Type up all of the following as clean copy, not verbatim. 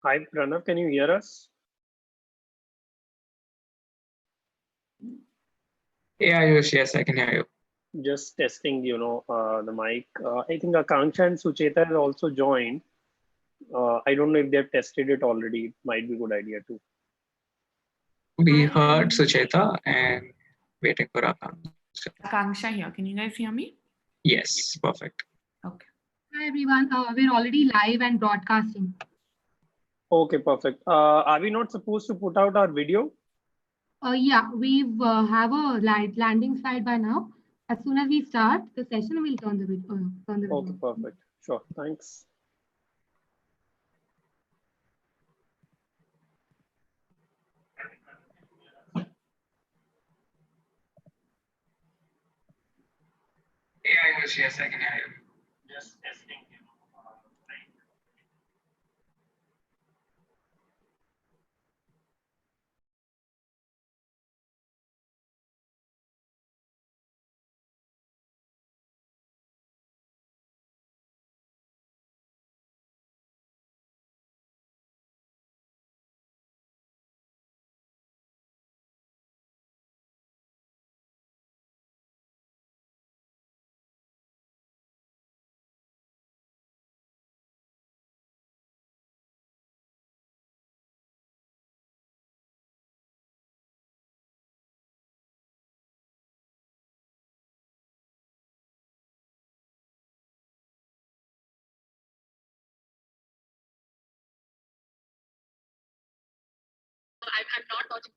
Hi, Pranav, can you hear us? Yeah, yes, I can hear you. Just testing, the mic. I think Akanksha and Sucheta have also joined. I don't know if they've tested it already. It might be a good idea too. We Hi, heard everyone. Sucheta and waiting for Akanksha. Akanksha here. Can you guys hear me? Yes, perfect. Okay. Hi everyone, we're already live and broadcasting. Okay, perfect. Are we not supposed to put out our video? Yeah, we've have a landing slide by now. As soon as we start the session, we'll turn the video. Okay, perfect. Sure. Thanks. Yeah, yes, I can hear you. Just testing. I'm not watching.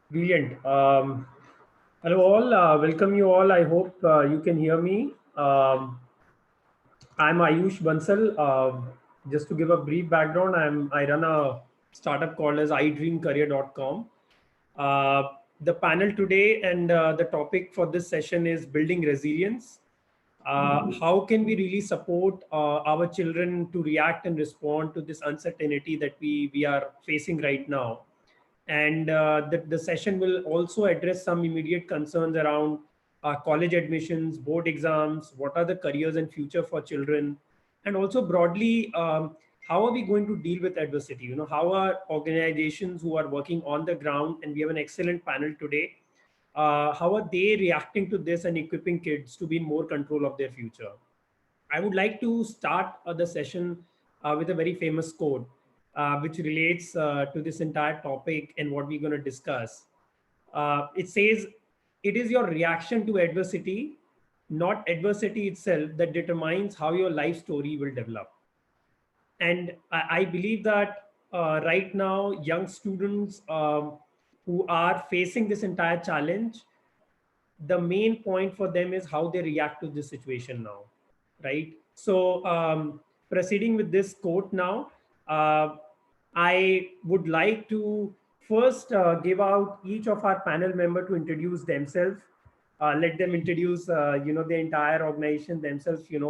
Brilliant. Hello all, welcome you all. I hope you can hear me. I'm Ayush Bansal. Just to give a brief background, I run a startup called as idreamcareer.com. The panel today and the topic for this session is building resilience. How can we really support our children to react and respond to this uncertainty that we are facing right now? And the session will also address some immediate concerns around college admissions, board exams, what are the careers and future for children, and also broadly, how are we going to deal with adversity? How are organizations who are working on the ground, and we have an excellent panel today, how are they reacting to this and equipping kids to be in more control of their future? I would like to start the session with a very famous quote, which relates to this entire topic and what we're going to discuss. It says, "It is your reaction to adversity, not adversity itself, that determines how your life story will develop." And I believe that right now, young students who are facing this entire challenge, the main point for them is how they react to this situation now, right? So proceeding with this quote now, I would like to first give out each of our panel member to introduce themselves. Let them introduce the entire organization themselves, and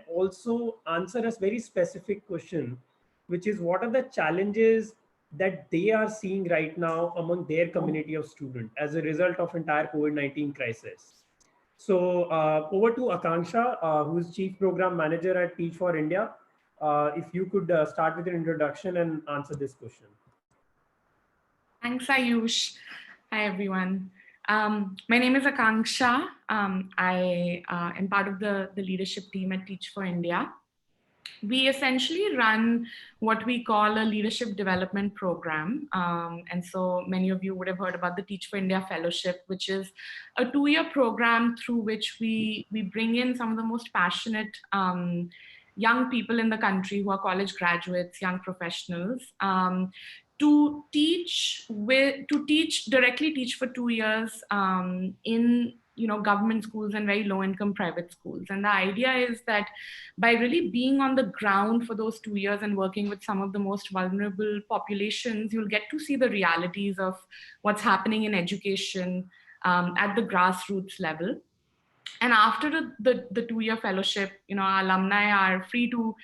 also answer a very specific question, which is what are the challenges that they are seeing right now among their community of students as a result of entire COVID-19 crisis. So over to Akanksha, who is Chief Program Manager at Teach for India. If you could start with your introduction and answer this question. Thanks, Ayush. Hi, everyone. My name is Akanksha. I am part of the leadership team at Teach for India. We essentially run what we call a leadership development program. And so many of you would have heard about the Teach for India Fellowship, which is a 2-year program through which we bring in some of the most passionate young people in the country who are college graduates, young professionals, to directly teach for 2 years in government schools and very low-income private schools. And the idea is that by really being on the ground for those 2 years and working with some of the most vulnerable populations, you'll get to see the realities of what's happening in education at the grassroots level. And after the 2-year fellowship, our alumni are free to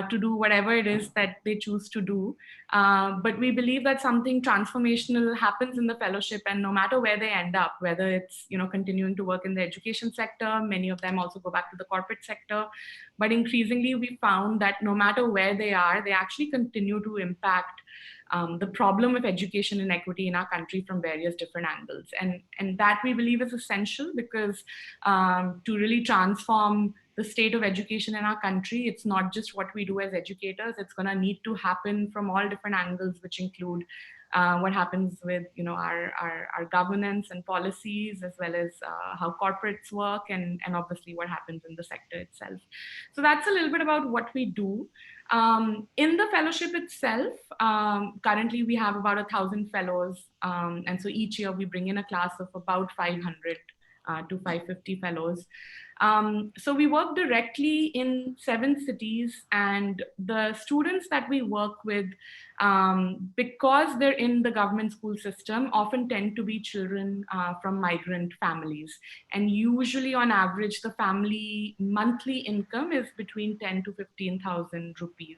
do whatever it is that they choose to do. But we believe that something transformational happens in the fellowship, and no matter where they end up, whether it's continuing to work in the education sector, many of them also go back to the corporate sector. But increasingly, we found that no matter where they are, they actually continue to impact the problem of education inequity in our country from various different angles. And that we believe is essential because to really transform the state of education in our country, it's not just what we do as educators, it's going to need to happen from all different angles, which include what happens with our governance and policies, as well as how corporates work, and obviously what happens in the sector itself. So that's a little bit about what we do. In the fellowship itself, currently we have about 1,000 fellows, and so each year we bring in a class of about 500 to 550 fellows. So we work directly in 7 cities, and the students that we work with, because they're in the government school system, often tend to be children from migrant families. And usually on average, the family monthly income is between 10 to 15,000 rupees.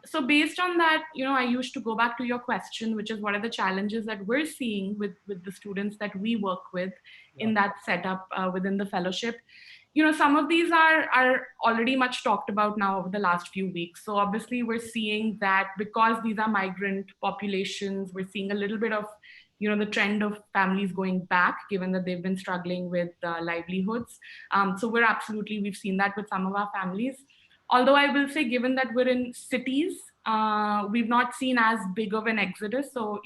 So based on that, I used to go back to your question, which is what are the challenges that we're seeing with the students that we work with in that setup within the fellowship. Some of these are already much talked about now over the last few weeks. So obviously we're seeing that because these are migrant populations, we're seeing a little bit of the trend of families going back, given that they've been struggling with livelihoods. So we've seen that with some of our families. Although I will say, given that we're in cities, we've not seen as big of an exodus. So,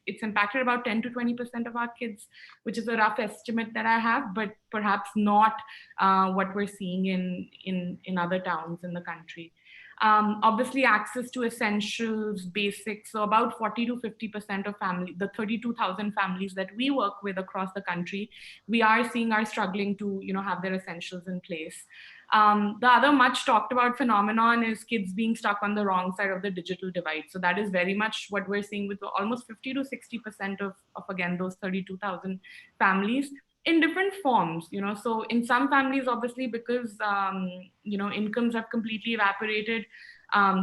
it's impacted about 10 to 20% of our kids, which is a rough estimate that I have, but perhaps not what we're seeing in other towns in the country. Obviously, access to essentials, basics. So about 40 to 50% of the 32,000 families that we work with across the country, we are seeing are struggling to, have their essentials in place. The other much talked about phenomenon is kids being stuck on the wrong side of the digital divide. So that is very much what we're seeing with almost 50 to 60% of again, those 32,000 families in different forms, so in some families, obviously, because, incomes have completely evaporated,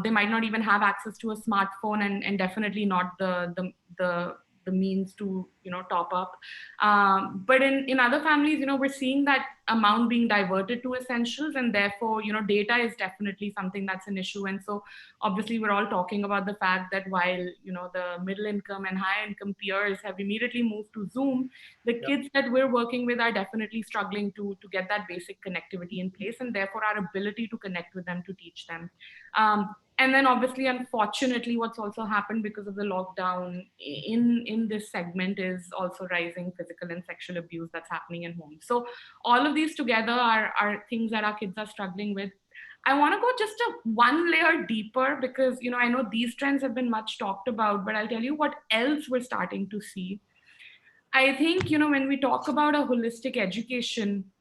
they might not even have access to a smartphone and definitely not the means to, top up. But in other families, we're seeing that amount being diverted to essentials, and therefore, data is definitely something that's an issue. And so obviously we're all talking about the fact that while, the middle income and high income peers have immediately moved to Zoom, the kids that we're working with are definitely struggling to get that basic connectivity in place, and therefore our ability to connect with them, to teach them. And then obviously, unfortunately, what's also happened because of the lockdown in this segment is also rising physical and sexual abuse that's happening in homes. So all of these together are things that our kids are struggling with. I want to go just one layer deeper because, I know these trends have been much talked about, but I'll tell you what else we're starting to see. I think, when we talk about a holistic education,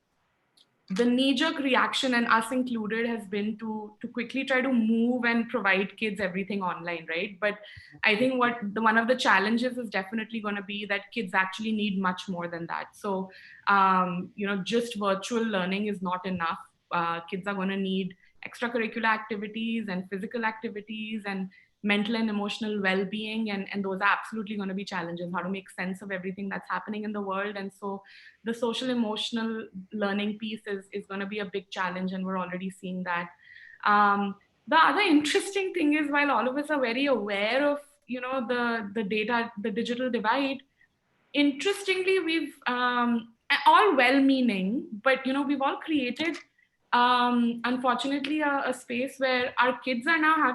the knee-jerk reaction, and us included, has been to quickly try to move and provide kids everything online, right? But I think one of the challenges is definitely going to be that kids actually need much more than that. So, just virtual learning is not enough. Kids are going to need extracurricular activities and physical activities and mental and emotional well-being, and those are absolutely going to be challenges, how to make sense of everything that's happening in the world. And so the social emotional learning piece is going to be a big challenge, and we're already seeing that. The other interesting thing is, while all of us are very aware of the data, the digital divide, interestingly, we've all well-meaning, but we've all created unfortunately a space where our kids are now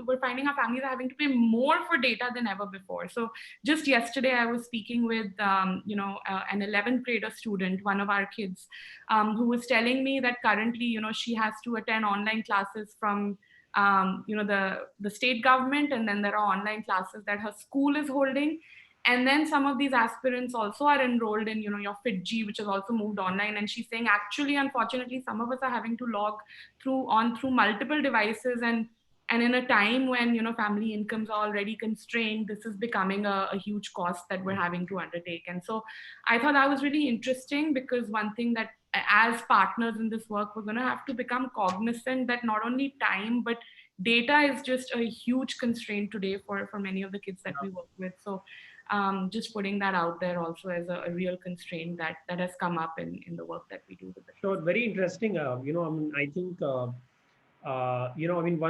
we're finding our families are having to pay more for data than ever before. So just yesterday I was speaking with an 11th grader student, one of our kids, who was telling me that currently she has to attend online classes from the state government, and then there are online classes that her school is holding. And then some of these aspirants also are enrolled in, your FitG, which has also moved online. And she's saying, actually, unfortunately, some of us are having to log through multiple devices. And in a time when, family incomes are already constrained, this is becoming a huge cost that we're having to undertake. And so I thought that was really interesting, because one thing that as partners in this work, we're going to have to become cognizant that not only time, but data is just a huge constraint today for many of the kids that we work with. So just putting that out there also as a real constraint that has come up in the work that we do with the Sure, very interesting. I think, one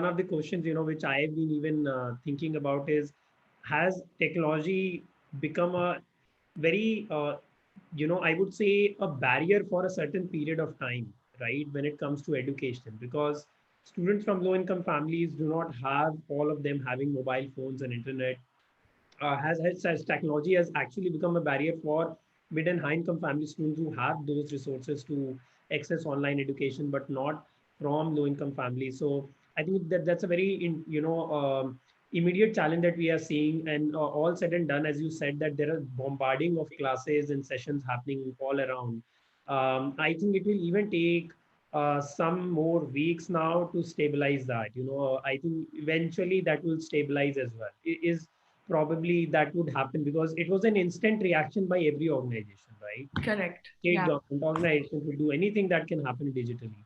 of the questions, which I've been even thinking about is, has technology become a very, I would say a barrier for a certain period of time, right? When it comes to education, because students from low income families do not have all of them having mobile phones and internet. Has technology has actually become a barrier for mid and high income family students who have those resources to access online education, but not from low income families. So I think that's a very immediate challenge that we are seeing. And all said and done, as you said, that there are bombarding of classes and sessions happening all around. I think it will even take some more weeks now to stabilize that. I think eventually that will stabilize as well. Is probably that would happen because it was an instant reaction by every organization, right? Correct. State Yeah. government organizations will do anything that can happen digitally.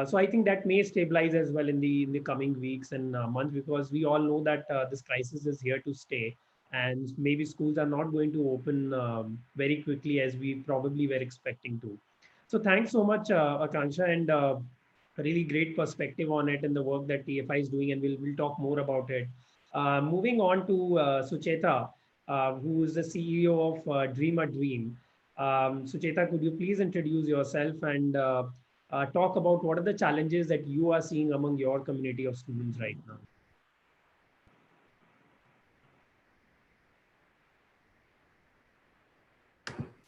So I think that may stabilize as well in the coming weeks and months, because we all know that this crisis is here to stay, and maybe schools are not going to open very quickly as we probably were expecting to. So thanks so much, Akansha, and a really great perspective on it and the work that TFI is doing, and we'll talk more about it. Moving on to Sucheta, who is the CEO of Dream a Dream. Sucheta, could you please introduce yourself and talk about what are the challenges that you are seeing among your community of students right now?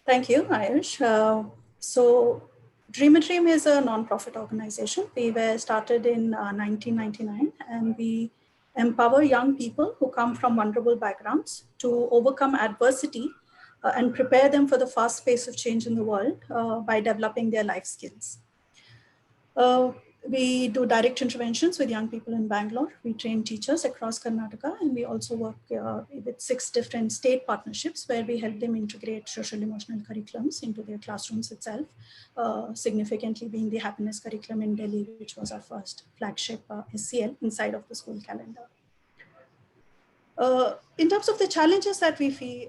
Thank you, Ayush. So Dream a Dream is a non-profit organization. We were started in 1999, and we empower young people who come from vulnerable backgrounds to overcome adversity and prepare them for the fast pace of change in the world by developing their life skills. We do direct interventions with young people in Bangalore. We train teachers across Karnataka, and we also work with 6 different state partnerships where we help them integrate social emotional curriculums into their classrooms itself, significantly being the happiness curriculum in Delhi, which was our first flagship SCL inside of the school calendar. In terms of the challenges that we feel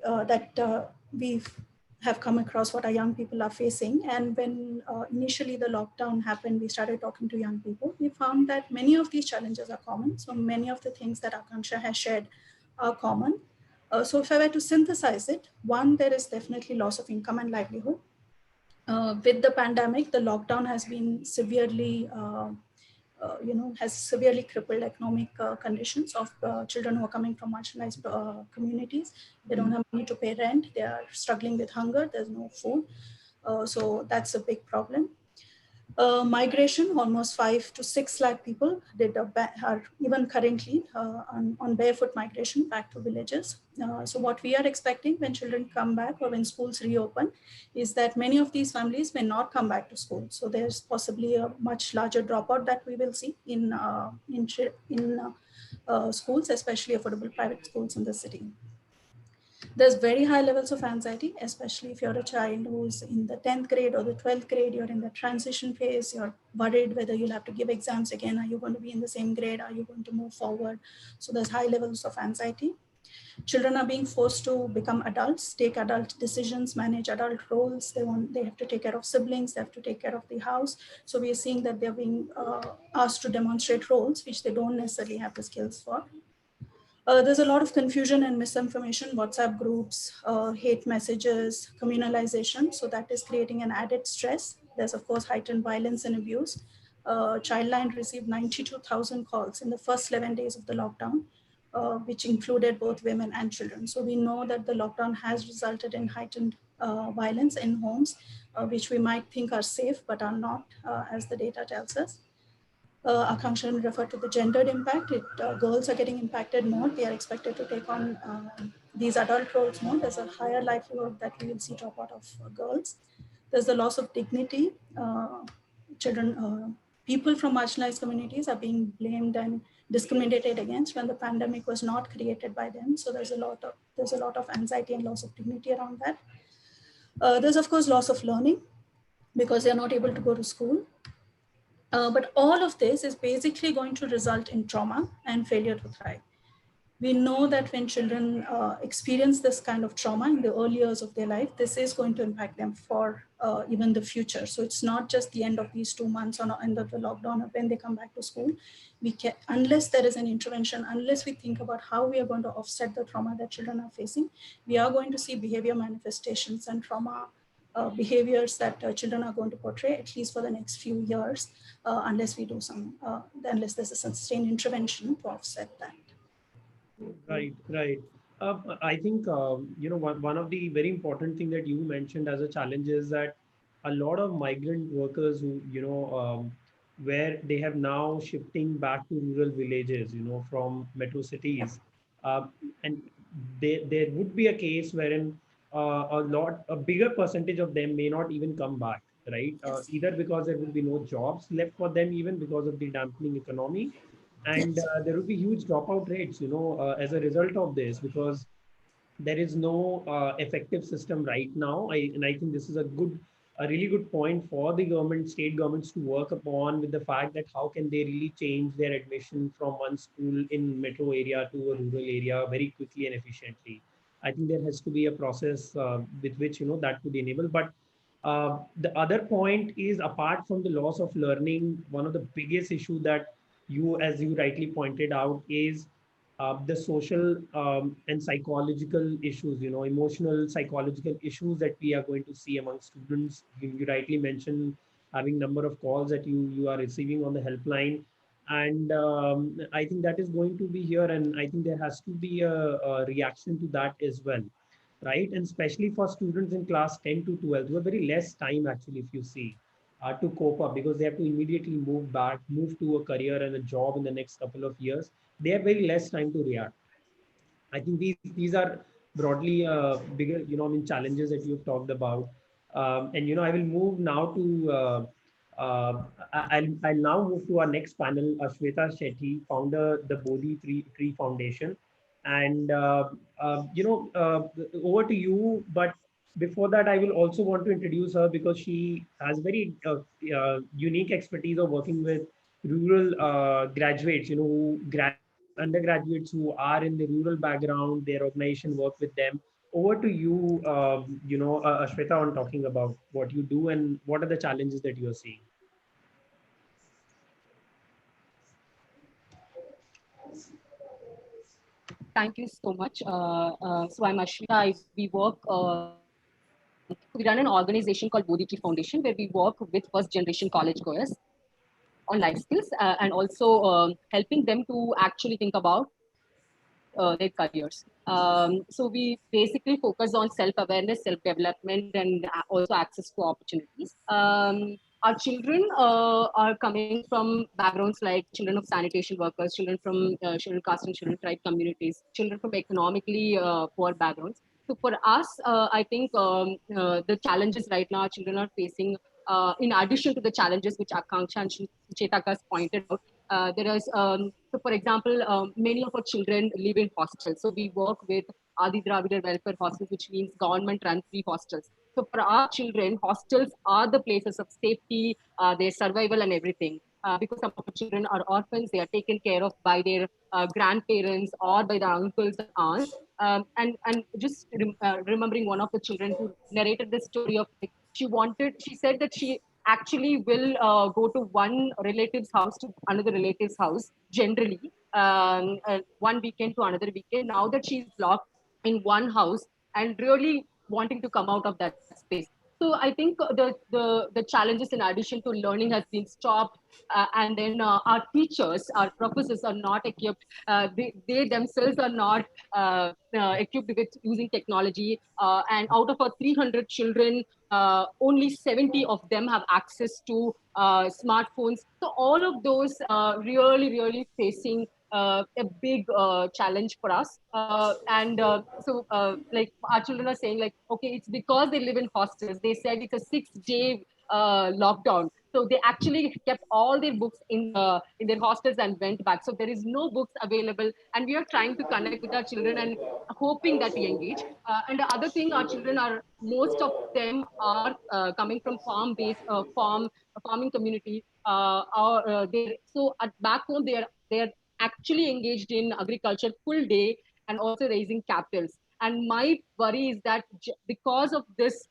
we have come across, what our young people are facing, and when initially the lockdown happened, we started talking to young people. We found that many of these challenges are common. So many of the things that Akansha has shared are common. So if I were to synthesize it, one, there is definitely loss of income and livelihood. With the pandemic, the lockdown has been severely has severely crippled economic conditions of children who are coming from marginalized communities. They don't have money to pay rent. They are struggling with hunger. There's no food. So that's a big problem. Migration, almost 5 to 6 lakh people are even currently on barefoot migration back to villages. So what we are expecting when children come back or when schools reopen is that many of these families may not come back to school. So there's possibly a much larger dropout that we will see in schools, especially affordable private schools in the city. There's very high levels of anxiety, especially if you're a child who's in the 10th grade or the 12th grade, you're in the transition phase, you're worried whether you'll have to give exams again, are you going to be in the same grade, are you going to move forward? So there's high levels of anxiety. Children are being forced to become adults, take adult decisions, manage adult roles. They have to take care of siblings, they have to take care of the house. So we are seeing that they're being asked to demonstrate roles which they don't necessarily have the skills for. There's a lot of confusion and misinformation, WhatsApp groups, hate messages, communalization. So that is creating an added stress. There's of course heightened violence and abuse. Childline received 92,000 calls in the first 11 days of the lockdown, which included both women and children. So we know that the lockdown has resulted in heightened violence in homes, which we might think are safe, but are not, as the data tells us. Akanksha referred to the gendered impact. Girls are getting impacted more. They are expected to take on these adult roles more. There's a higher likelihood that we will see dropout of girls. There's the loss of dignity. People from marginalized communities are being blamed and discriminated against when the pandemic was not created by them. So there's a lot of anxiety and loss of dignity around that. There's of course loss of learning because they're not able to go to school. But all of this is basically going to result in trauma and failure to thrive. We know that when children experience this kind of trauma in the early years of their life, this is going to impact them for even the future. So it's not just the end of these 2 months or end of the lockdown or when they come back to school. Unless there is an intervention, unless we think about how we are going to offset the trauma that children are facing, we are going to see behavior manifestations and trauma behaviors that children are going to portray, at least for the next few years, unless there's a sustained intervention to offset that. Right, right. I think one of the very important thing that you mentioned as a challenge is that a lot of migrant workers who where they have now shifting back to rural villages, from metro cities, and there would be a case wherein a bigger percentage of them may not even come back, right? Yes. Either because there will be no jobs left for them, even because of the dampening economy, and Yes. there will be huge dropout rates, as a result of this, because there is no effective system right now. And I think this is a really good point for the state governments to work upon, with the fact that how can they really change their admission from one school in metro area to a rural area very quickly and efficiently. I think there has to be a process with which that could enable. But the other point is, apart from the loss of learning, one of the biggest issue that as you rightly pointed out, is the social and psychological issues, emotional, psychological issues that we are going to see among students. You rightly mentioned having number of calls that you are receiving on the helpline. And I think that is going to be here. And I think there has to be a reaction to that as well, right? And especially for students in class 10 to 12, who have very less time actually, if you see. to cope up, because they have to immediately move to a career and a job in the next couple of years. They have very less time to react. I think these are broadly bigger, challenges that you've talked about. And I will move now to I'll now move to our next panel, Shweta Shetty, founder the Bodhi Tree Foundation, and over to you. But before that, I will also want to introduce her because she has very unique expertise of working with rural graduates, who undergraduates who are in the rural background. Their organization work with them. Over to you, Ashweta, on talking about what you do and what are the challenges that you are seeing. Thank you so much. So I'm Ashwita. We run an organization called Bodhi Tree Foundation, where we work with first generation college goers on life skills and also helping them to actually think about their careers. So we basically focus on self-awareness, self-development, and also access to opportunities. Our children are coming from backgrounds like children of sanitation workers, children from children caste and children tribe communities, children from economically poor backgrounds. So for us, I think the challenges right now our children are facing, in addition to the challenges which Akanksha and Chetakas pointed out, there is, so for example, many of our children live in hostels. So we work with Adi Dravidar welfare hostels, which means government-run free hostels. So for our children, hostels are the places of safety, their survival and everything. Because some of the children are orphans, they are taken care of by their grandparents or by their uncles and aunts. And just remembering one of the children who narrated the story of, like, she said that she actually will go to one relative's house to another relative's house generally, one weekend to another weekend. Now that she's locked in one house and really wanting to come out of that space. So I think the challenges in addition to learning has been stopped, and then our teachers, our professors are not equipped. They themselves are not equipped with using technology. And out of our 300 children, only 70 of them have access to smartphones. So all of those really facing a big challenge for us. Like our children are saying, like, okay, it's because they live in hostels. They said it's a 6-day lockdown. So they actually kept all their books in their hostels and went back. So there is no books available. And we are trying to connect with our children and hoping that we engage. And the other thing, our children are, most of them are coming from farming community. So at back home, they're actually engaged in agriculture full day and also raising cattle. And my worry is that because of this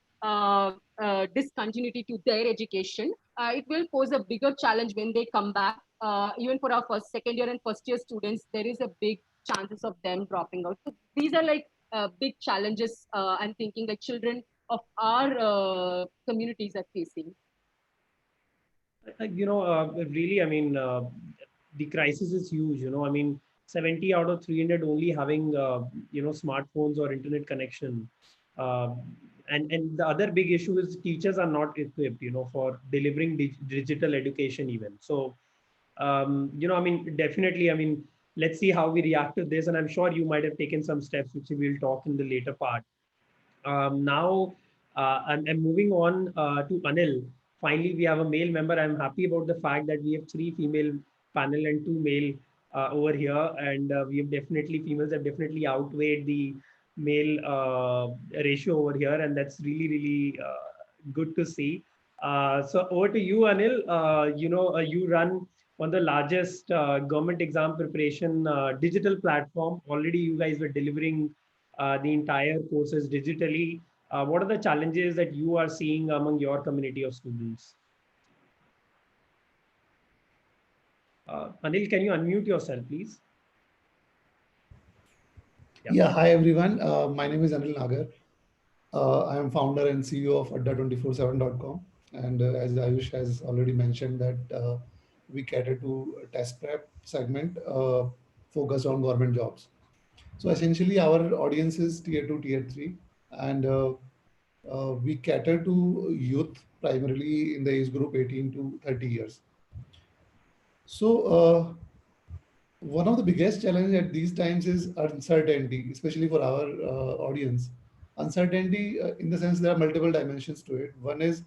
discontinuity to their education, it will pose a bigger challenge when they come back. Even for our second year and first year students, there is a big chances of them dropping out. So these are like big challenges I'm thinking like children of our communities are facing. Really, the crisis is huge. 70 out of 300 only having, smartphones or internet connection. Uh, and the other big issue is teachers are not equipped, for delivering digital education even. So, definitely, let's see how we react to this. And I'm sure you might have taken some steps, which we will talk in the later part. Now, I'm moving on to Anil. Finally, we have a male member. I'm happy about the fact that we have 3 female panel and 2 male over here. And we have females have definitely outweighed the male ratio over here. And that's really good to see. So over to you, Anil. You run one of the largest government exam preparation digital platform. Already you guys were delivering the entire courses digitally. What are the challenges that you are seeing among your community of students? Anil, can you unmute yourself, please? Yeah, hi everyone. My name is Anil Nagar. I am founder and CEO of adda247.com. And as Ayush has already mentioned that we cater to a test prep segment focused on government jobs. So essentially our audience is tier 2, tier 3, and we cater to youth primarily in the age group 18 to 30 years. So one of the biggest challenges at these times is uncertainty, especially for our audience. Uncertainty, in the sense there are multiple dimensions to it. One is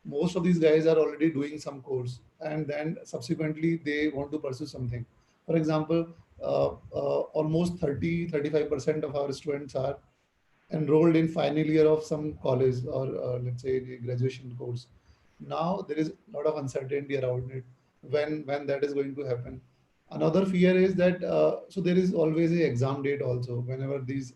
most of these guys are already doing some course, and then subsequently they want to pursue something. For example, almost 30-35% of our students are enrolled in final year of some college or let's say a graduation course. Now there is a lot of uncertainty around it when that is going to happen. Another fear is that so there is always a exam date also whenever these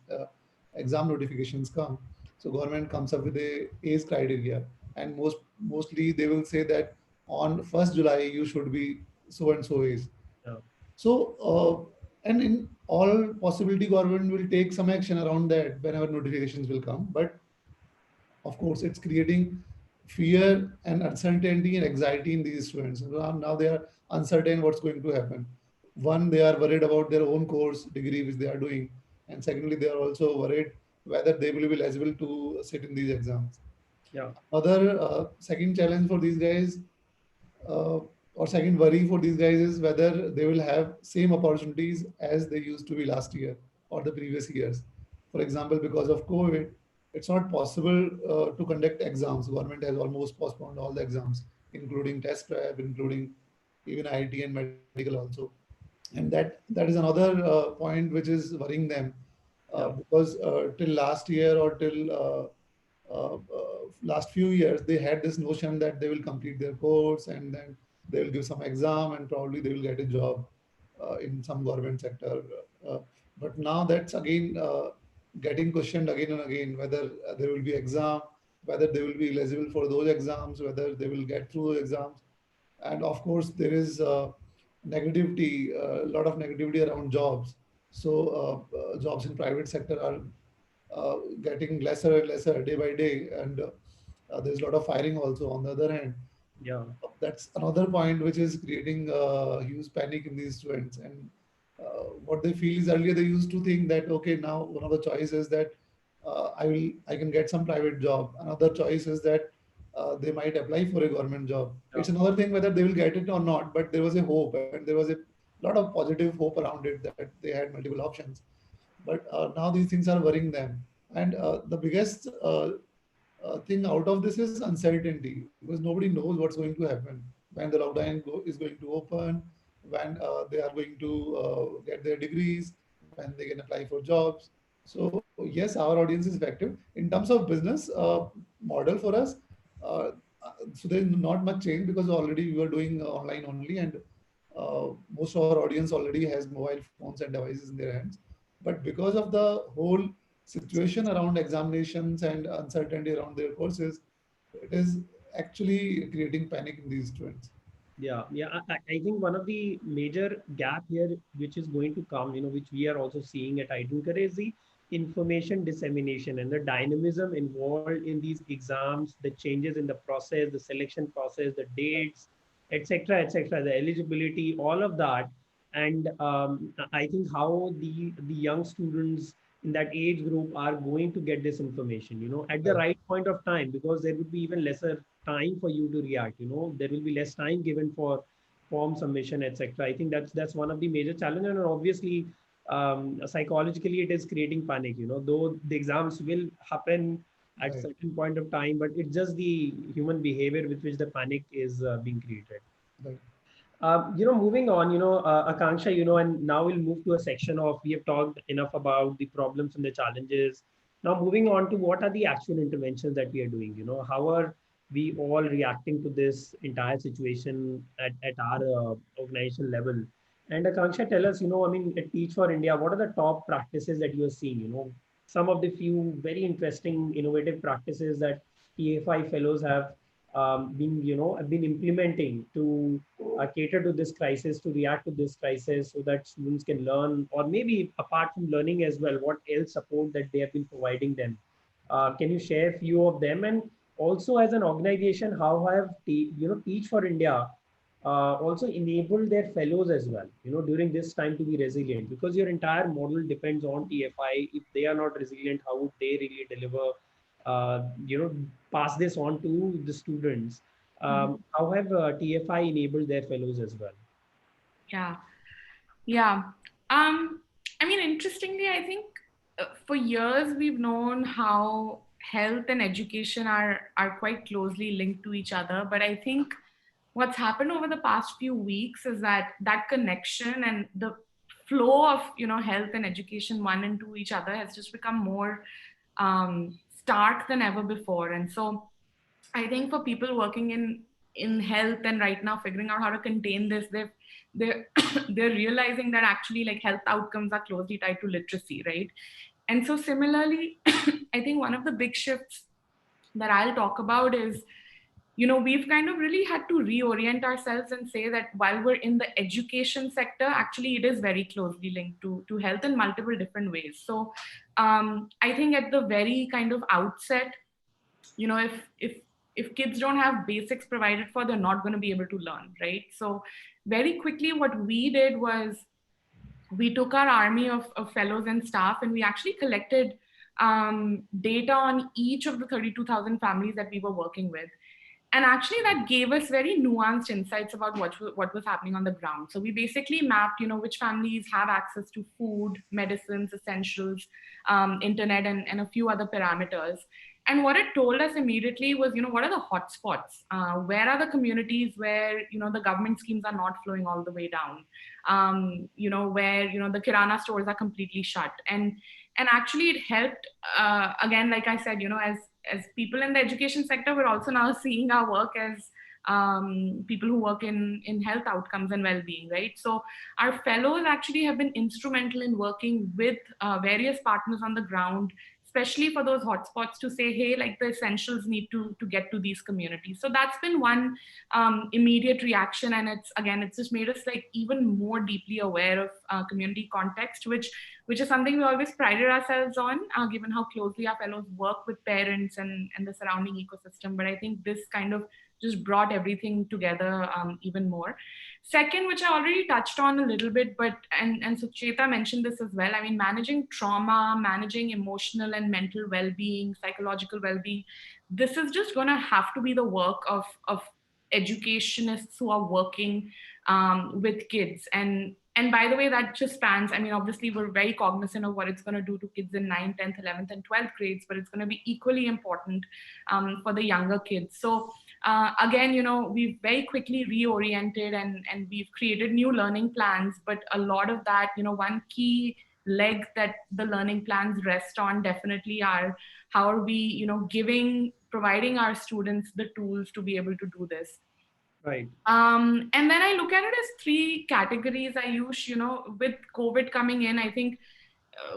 exam notifications come. So government comes up with a age criteria, and mostly they will say that on 1st July you should be so and so age. Yeah. So, and in all possibility, government will take some action around that whenever notifications will come. But of course, it's creating fear and uncertainty and anxiety in these students. Now they are uncertain what's going to happen. One, they are worried about their own course degree which they are doing, and secondly, they are also worried whether they will be eligible to sit in these exams. Yeah. Other second challenge for these guys uh, or second worry for these guys is whether they will have same opportunities as they used to be last year or the previous years. For example, because of COVID, it's not possible to conduct exams. Government has almost postponed all the exams, including test prep, including even IT and medical also. And that is another point which is worrying them because till last year or till last few years, they had this notion that they will complete their course and then they will give some exam and probably they will get a job in some government sector. Uh, but now that's again getting questioned again and again whether there will be exam, whether they will be eligible for those exams, whether they will get through those exams. And of course, there is negativity, a lot of negativity around jobs. So jobs in private sector are getting lesser and lesser day by day, and there's a lot of firing also on the other hand. Yeah. That's another point which is creating huge panic in these students. And what they feel is earlier they used to think that okay, now one of the choices that I can get some private job. Another choice is that they might apply for a government job. It's another thing whether they will get it or not, but there was a hope and there was a lot of positive hope around it that they had multiple options. But now these things are worrying them. And the biggest thing out of this is uncertainty because nobody knows what's going to happen when the is going to open, when they are going to get their degrees, when they can apply for jobs. So yes, our audience is effective in terms of business model for us. Uh, so there's not much change because already we were doing online only, and most of our audience already has mobile phones and devices in their hands. But because of the whole situation around examinations and uncertainty around their courses, it is actually creating panic in these students. Yeah, yeah. I think one of the major gap here, which is going to come, which we are also seeing at Itinker, is the information dissemination and the dynamism involved in these exams, the changes in the process, the selection process, the dates, etc., the eligibility, all of that. And I think how the young students in that age group are going to get this information, at the right point of time, because there would be even lesser time for you to react. There will be less time given for form submission, etc. I think that's one of the major challenges, and obviously psychologically it is creating panic. Though the exams will happen at certain point of time, but it's just the human behavior with which the panic is being created. Right. Moving on, Akanksha, and now we'll move to a section of, we have talked enough about the problems and the challenges. Now moving on to what are the actual interventions that we are doing, how are we all reacting to this entire situation at our organization level? And Akanksha, tell us, at Teach for India, what are the top practices that you are seeing, some of the few very interesting, innovative practices that TFI fellows have been implementing to cater to this crisis, to react to this crisis, so that students can learn, or maybe apart from learning as well, what else support that they have been providing them. Can you share a few of them? And also as an organization, how have Teach for India also enabled their fellows as well, during this time to be resilient? Because your entire model depends on TFI. If they are not resilient, how would they really deliver pass this on to the students. How have TFI enabled their fellows as well? Yeah. Yeah. I mean, interestingly, I think for years we've known how health and education are quite closely linked to each other. But I think what's happened over the past few weeks is that that connection and the flow of health and education one into each other has just become more stark than ever before. And so I think for people working in health and right now figuring out how to contain this, they're they're realizing that actually like health outcomes are closely tied to literacy, right? And so similarly, I think one of the big shifts that I'll talk about is, we've kind of really had to reorient ourselves and say that while we're in the education sector, actually it is very closely linked to health in multiple different ways. So I think at the very kind of outset, if kids don't have basics provided for, they're not going to be able to learn, right? So very quickly what we did was we took our army of fellows and staff and we actually collected data on each of the 32,000 families that we were working with. And actually that gave us very nuanced insights about what was happening on the ground. So we basically mapped, which families have access to food, medicines, essentials, internet, and a few other parameters. And what it told us immediately was, what are the hotspots? Where are the communities where, the government schemes are not flowing all the way down? Where, the Kirana stores are completely shut. And actually it helped, again, like I said, as people in the education sector, we're also now seeing our work as people who work in health outcomes and well-being, right? So our fellows actually have been instrumental in working with various partners on the ground, especially for those hotspots, to say, hey, like the essentials need to get to these communities. So that's been one immediate reaction. And it's just made us like even more deeply aware of community context, which is something we always prided ourselves on, given how closely our fellows work with parents and the surrounding ecosystem. But I think this kind of just brought everything together even more. Second, which I already touched on a little bit, but and Sucheta mentioned this as well. I mean, managing trauma, managing emotional and mental well-being, psychological well-being, this is just going to have to be the work of educationists who are working with kids. And by the way, that just spans, I mean, obviously we're very cognizant of what it's going to do to kids in 9th, 10th, 11th, and 12th grades, but it's going to be equally important for the younger kids. So again, we've very quickly reoriented and we've created new learning plans, but a lot of that, one key leg that the learning plans rest on definitely are how are we, providing our students the tools to be able to do this. Right. And then I look at it as three categories. Ayush, with COVID coming in, I think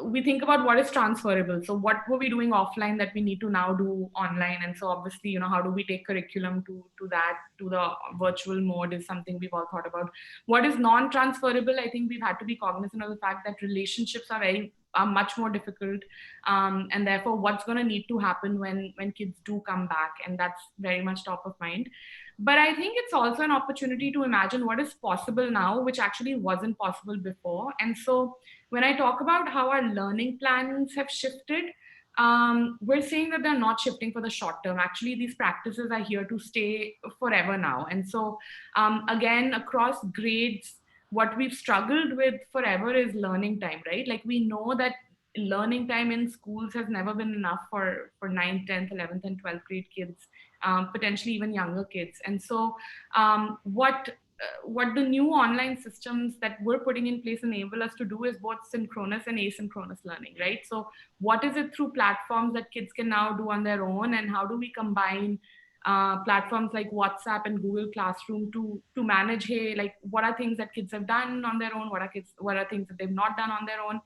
we think about what is transferable. So what were we doing offline that we need to now do online? And so obviously, how do we take curriculum to the virtual mode is something we've all thought about. What is non-transferable? I think we've had to be cognizant of the fact that relationships are much more difficult. And therefore what's going to need to happen when kids do come back. And that's very much top of mind. But I think it's also an opportunity to imagine what is possible now, which actually wasn't possible before. And so when I talk about how our learning plans have shifted, we're saying that they're not shifting for the short term. Actually, these practices are here to stay forever now. And so again, across grades, what we've struggled with forever is learning time, right? Like we know that learning time in schools has never been enough for 9th, 10th, 11th, and 12th grade kids, potentially even younger kids. And so what the new online systems that we're putting in place enable us to do is both synchronous and asynchronous learning, right? So what is it through platforms that kids can now do on their own, and how do we combine platforms like WhatsApp and Google Classroom to manage, hey, like what are things that kids have done on their own, what are things that they've not done on their own.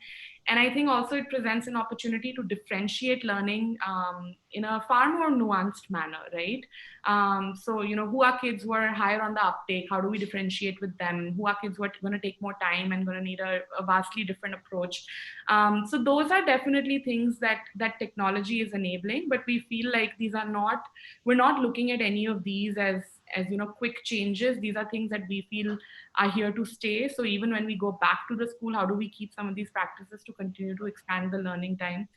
And I think also it presents an opportunity to differentiate learning in a far more nuanced manner, right? So, who are kids who are higher on the uptake? How do we differentiate with them? Who are kids who are going to take more time and going to need a vastly different approach? So those are definitely things that technology is enabling, but we feel like we're not looking at any of these as quick changes. These are things that we feel are here to stay. So even when we go back to the school, how do we keep some of these practices to continue to expand the learning time?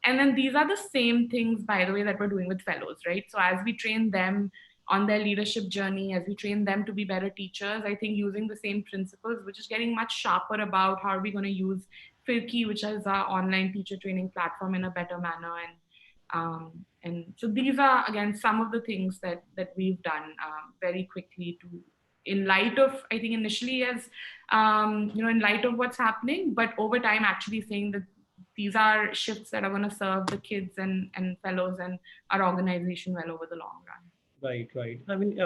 And then these are the same things, by the way, that we're doing with fellows, right? So as we train them on their leadership journey, as we train them to be better teachers, I think using the same principles, we're just getting much sharper about how are we going to use Firki, which is our online teacher training platform, in a better manner. And so these are, again, some of the things that we've done very quickly to, in light of, I think initially as, in light of what's happening, but over time actually saying that these are shifts that are going to serve the kids and fellows and our organization well over the long run. Right, right. I mean,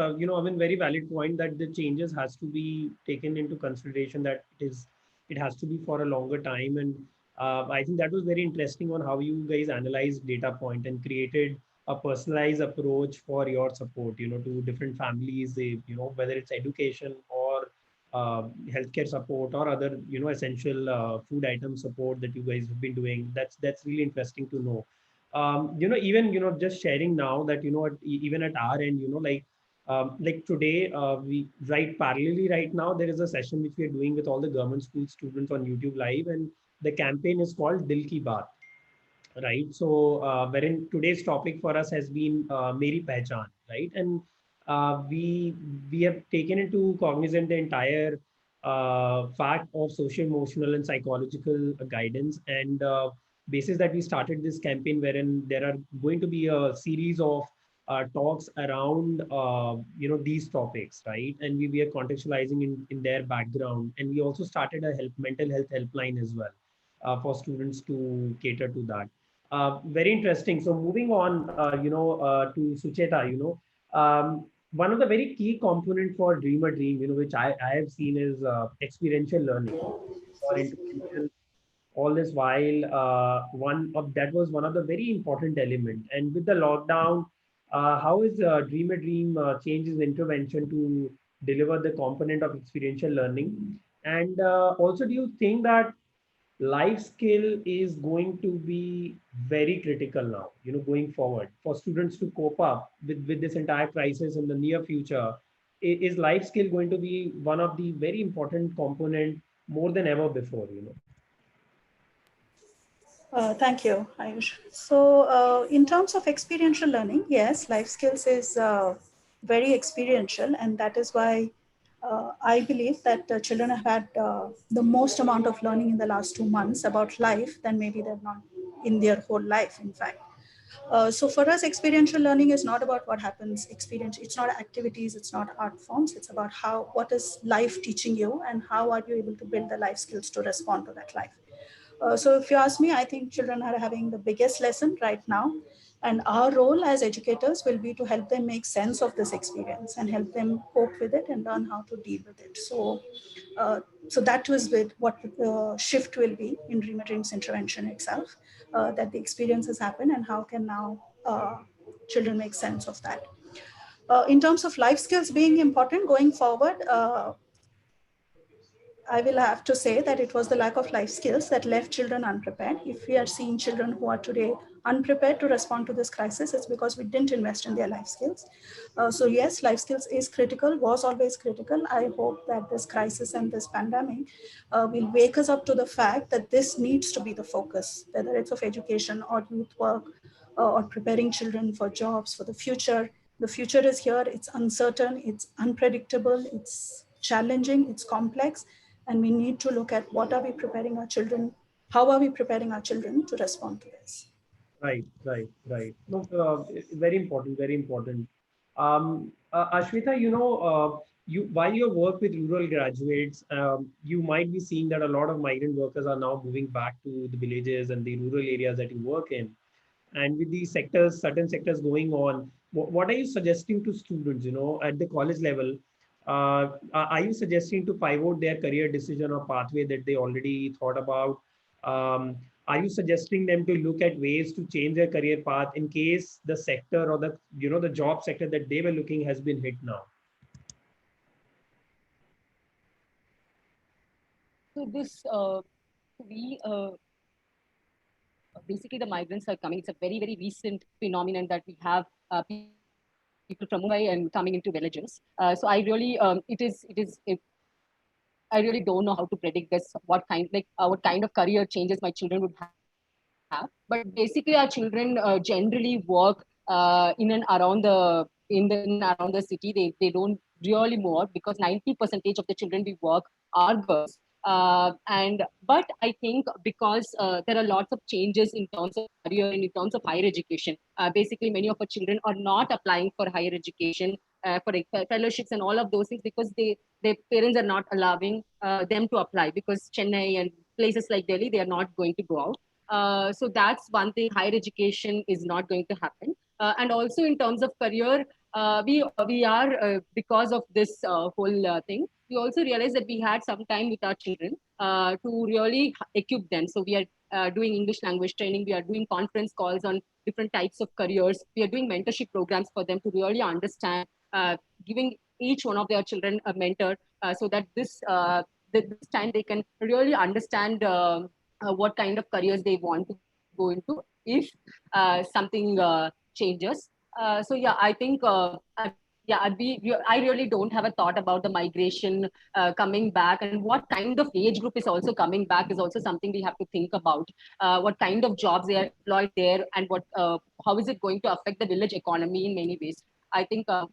very valid point that the changes has to be taken into consideration, that it has to be for a longer time. And I think that was very interesting on how you guys analyzed data point and created a personalized approach for your support, to different families, whether it's education or healthcare support or other, essential food item support that you guys have been doing. That's really interesting to know. Even, just sharing now that, even at our end, like today, we right parallelly right now, there is a session which we are doing with all the government school students on YouTube Live, and the campaign is called Dil Ki Baat, right? So, wherein today's topic for us has been Meri Pehchan, right? And we have taken into cognizant the entire fact of social, emotional, and psychological guidance, and basis that we started this campaign, wherein there are going to be a series of talks around these topics, right? And we are contextualizing in their background, and we also started a mental health helpline as well for students to cater to that. Very interesting. So moving on, to Sucheta, one of the very key component for Dream a Dream, which I have seen is experiential learning or intervention. All this while, one of that was one of the very important element. And with the lockdown, how is Dream a Dream changes intervention to deliver the component of experiential learning? And also, do you think that life skill is going to be very critical now, going forward for students to cope up with this entire crisis in the near future? Is life skill going to be one of the very important component more than ever before? Thank you, Ayush. So in terms of experiential learning, yes, life skills is very experiential, and that is why I believe that children have had the most amount of learning in the last 2 months about life than maybe they've not in their whole life, in fact. So for us, experiential learning is not about what happens experience. It's not activities, it's not art forms. It's about what is life teaching you and how are you able to build the life skills to respond to that life. So if you ask me, I think children are having the biggest lesson right now. And our role as educators will be to help them make sense of this experience and help them cope with it and learn how to deal with it. So that was with what the shift will be in Dream a Dream's intervention itself, that the experiences happen and how can now children make sense of that. In terms of life skills being important going forward, I will have to say that it was the lack of life skills that left children unprepared. If we are seeing children who are today unprepared to respond to this crisis, it's because we didn't invest in their life skills. So yes, life skills is critical, was always critical. I hope that this crisis and this pandemic will wake us up to the fact that this needs to be the focus, whether it's of education or youth work or preparing children for jobs for the future. The future is here, it's uncertain, it's unpredictable, it's challenging, it's complex. And we need to look at what are we preparing our children, how are we preparing our children to respond to this? Right, right, right. No, very important, very important. Ashmita, while you work with rural graduates, you might be seeing that a lot of migrant workers are now moving back to the villages and the rural areas that you work in. And with these sectors, certain sectors going on, what are you suggesting to students, at the college level? Are you suggesting to pivot their career decision or pathway that they already thought about? Um, are you suggesting them to look at ways to change their career path in case the sector or the job sector that they were looking has been hit now? So this we basically the migrants are coming. It's a very, very recent phenomenon that we have people from Mumbai and coming into villages. So I really, I really don't know how to predict this. What kind of career changes my children would have have. But basically, our children generally work in and around the city. They don't really move out because 90% of the children we work are girls. But I think because there are lots of changes in terms of career and in terms of higher education, basically many of our children are not applying for higher education, for fellowships and all of those things because their parents are not allowing them to apply because Chennai and places like Delhi, they are not going to go out. So that's one thing. Higher education is not going to happen. And also in terms of career, we are because of this whole thing. We also realized that we had some time with our children to really equip them. So we are doing English language training. We are doing conference calls on different types of careers. We are doing mentorship programs for them to really understand, giving each one of their children a mentor so that this time they can really understand what kind of careers they want to go into if something changes. So yeah, I think I really don't have a thought about the migration coming back, and what kind of age group is also coming back is also something we have to think about. What kind of jobs they are employed there, and how is it going to affect the village economy in many ways. I think our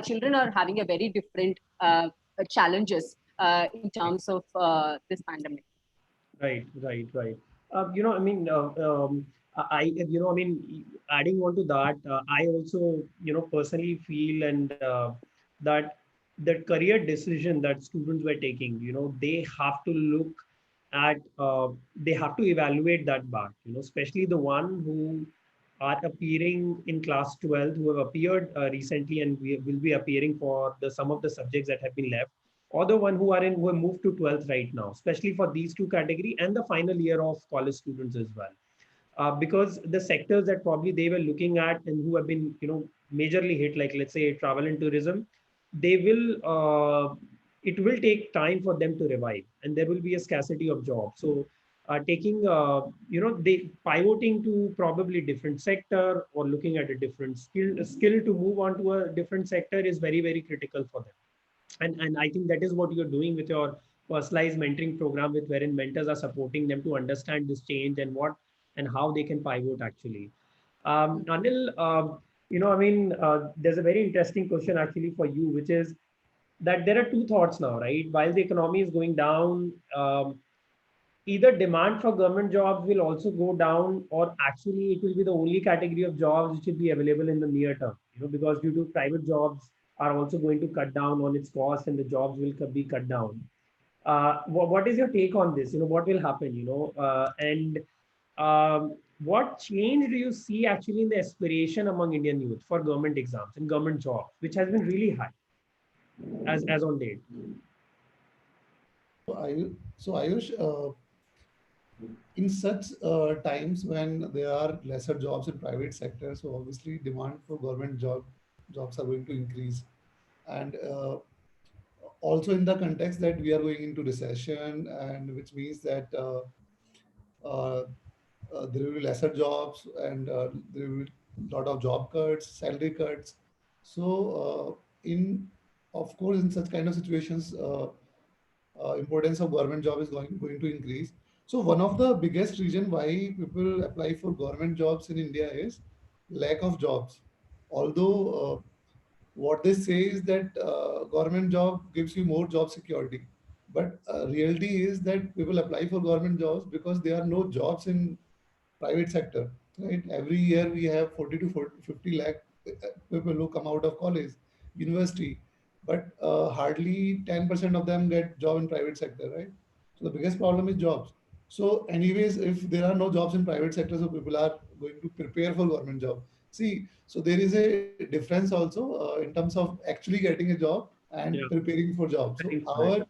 children are having a very different challenges in terms of this pandemic. Right, right, right. I mean, I mean, adding on to that, I also, personally feel that that career decision that students were taking, they have to look at, they have to evaluate that back, especially the one who are appearing in class 12, who have appeared recently and we will be appearing for some of the subjects that have been left, or the one who have moved to 12th right now, especially for these two category and the final year of college students as well. Because the sectors that probably they were looking at and who have been, majorly hit, like let's say travel and tourism, they will, it will take time for them to revive and there will be a scarcity of jobs. So taking, they pivoting to probably different sector or looking at a different skill to move on to a different sector is very, very critical for them. And I think that is what you're doing with your personalized mentoring program, with wherein mentors are supporting them to understand this change and what and how they can pivot actually. Anil, there's a very interesting question actually for you, which is that there are two thoughts now, right? While the economy is going down, either demand for government jobs will also go down, or actually it will be the only category of jobs which will be available in the near term, because due to private jobs are also going to cut down on its cost and the jobs will be cut down. What is your take on this? What will happen, and what change do you see actually in the aspiration among Indian youth for government exams and government jobs, which has been really high as on date? So Ayush, in such times when there are lesser jobs in private sector, so obviously demand for government jobs are going to increase, and also in the context that we are going into recession, and which means that uh, there will be lesser jobs and there will be a lot of job cuts, salary cuts. So, in of course, in such kind of situations, importance of government job is going to increase. So, one of the biggest reason why people apply for government jobs in India is lack of jobs. Although what they say is that government job gives you more job security, but reality is that people apply for government jobs because there are no jobs in private sector, right? Every year we have 40 to 40, 50 lakh people who come out of college, university, but hardly 10% of them get job in private sector, right? So the biggest problem is jobs. So anyways, if there are no jobs in private sector, so people are going to prepare for government job. See, so there is a difference also in terms of actually getting a job and Yeah, preparing for job. I So think so.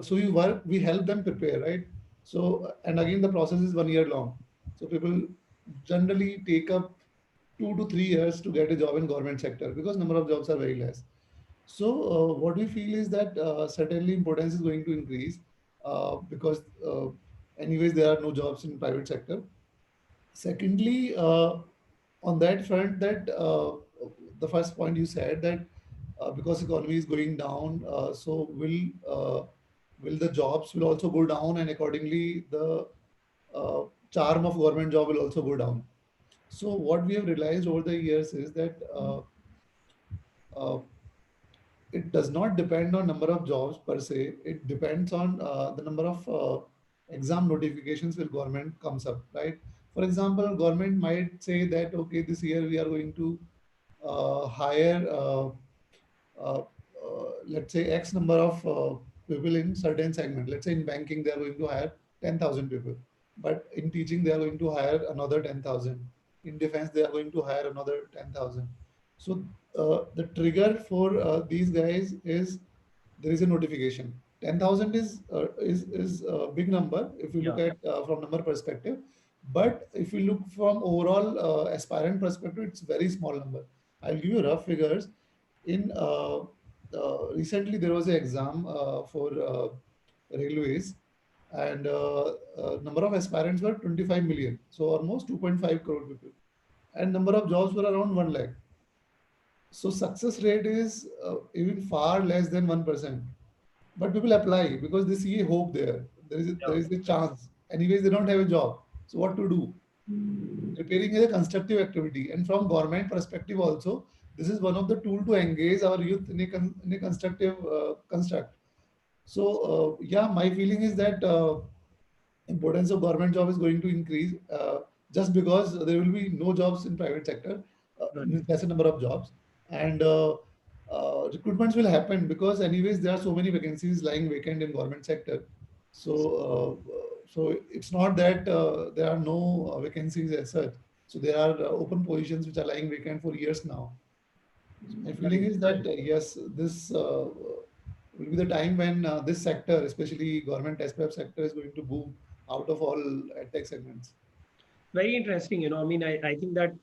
so we help them prepare, right? So, and again, the process is 1 year long. So people generally take up 2 to 3 years to get a job in government sector because number of jobs are very less. So what we feel is that certainly importance is going to increase because anyways there are no jobs in private sector. Secondly, on that front, that the first point you said that because economy is going down, so will the jobs will also go down, and accordingly the charm of government job will also go down. So what we have realized over the years is that uh, it does not depend on number of jobs per se. It depends on the number of exam notifications will government comes up, right? For example, government might say that, okay, this year we are going to hire, uh, let's say, X number of people in certain segment. Let's say in banking, they are going to hire 10,000 people, but in teaching, they are going to hire another 10,000. In defense, they are going to hire another 10,000. So the trigger for these guys is there is a notification. 10,000 is a big number if you look Yeah. at from number perspective, but if you look from overall aspirant perspective, it's very small number. I'll give you rough figures. In recently there was an exam for railways, and number of aspirants were 25 million, so almost 2.5 crore people, and number of jobs were around 1 lakh. So success rate is even far less than 1%. But people apply because they see a hope there. There is a chance. Anyways, they don't have a job. So what to do? Preparing is a constructive activity, and from government perspective also, this is one of the tool to engage our youth in in a constructive construct. So yeah, my feeling is that importance of government job is going to increase just because there will be no jobs in private sector, Right. lesser number of jobs, and recruitments will happen because anyways there are so many vacancies lying vacant in government sector. So so it's not that there are no vacancies as such. So there are open positions which are lying vacant for years now. So my feeling is that yes, this will be the time when this sector, especially government SPF sector, is going to boom out of all tech segments. Very interesting. I mean, I think that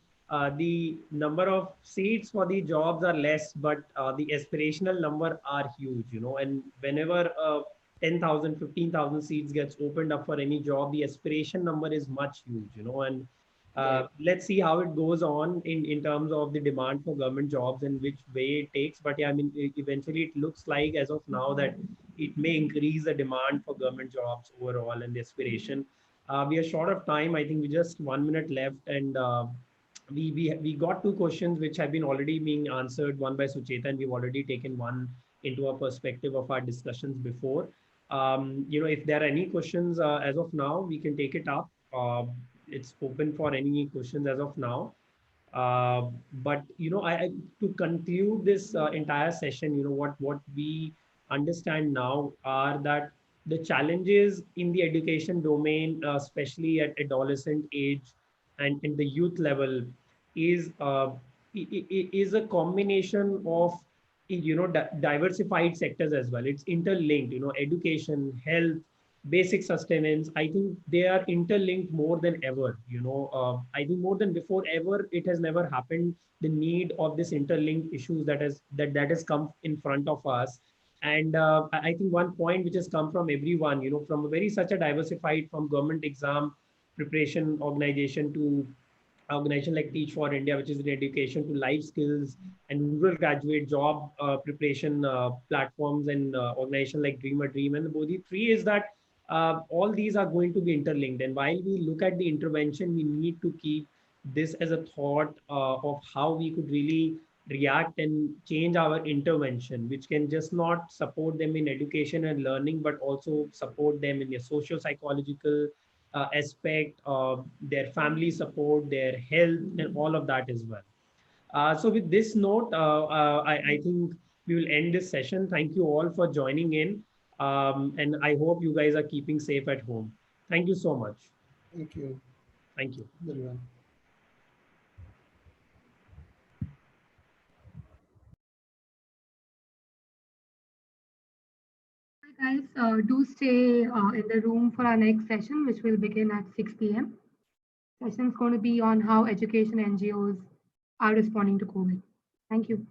the number of seats for the jobs are less, but the aspirational number are huge, and whenever 10,000, 15,000 seats gets opened up for any job, the aspiration number is much huge, and let's see how it goes on in terms of the demand for government jobs and which way it takes. But yeah, I mean, eventually it looks like as of now that it may increase the demand for government jobs overall and the aspiration. We are short of time. I think we just 1 minute left, and we got two questions which have been already being answered. One by Sucheta, and we've already taken one into a perspective of our discussions before. If there are any questions as of now, we can take it up. It's open for any questions as of now. But to conclude this entire session, what we understand now are that the challenges in the education domain, especially at adolescent age and in the youth level, is is a combination of diversified sectors as well. It's interlinked. Education, health, basic sustenance. I think they are interlinked more than ever. I think more than before ever, it has never happened. The need of this interlinked issues that has come in front of us. And I think one point which has come from everyone, from a very such a diversified, from government exam preparation organization to organization like Teach for India, which is in education, to life skills and rural graduate job preparation platforms, and organization like Dream a Dream and the Bodhi Tree, is that all these are going to be interlinked. And while we look at the intervention, we need to keep this as a thought of how we could really react and change our intervention, which can just not support them in education and learning, but also support them in their social psychological aspect of their family support, their health, and all of that as well. So with this note, I think we will end this session. Thank you all for joining in. And I hope you guys are keeping safe at home. Thank you so much. Thank you, Thank you. everyone. Hi guys, do stay in the room for our next session, which will begin at 6 p.m. Session is going to be on how education NGOs are responding to COVID. Thank you.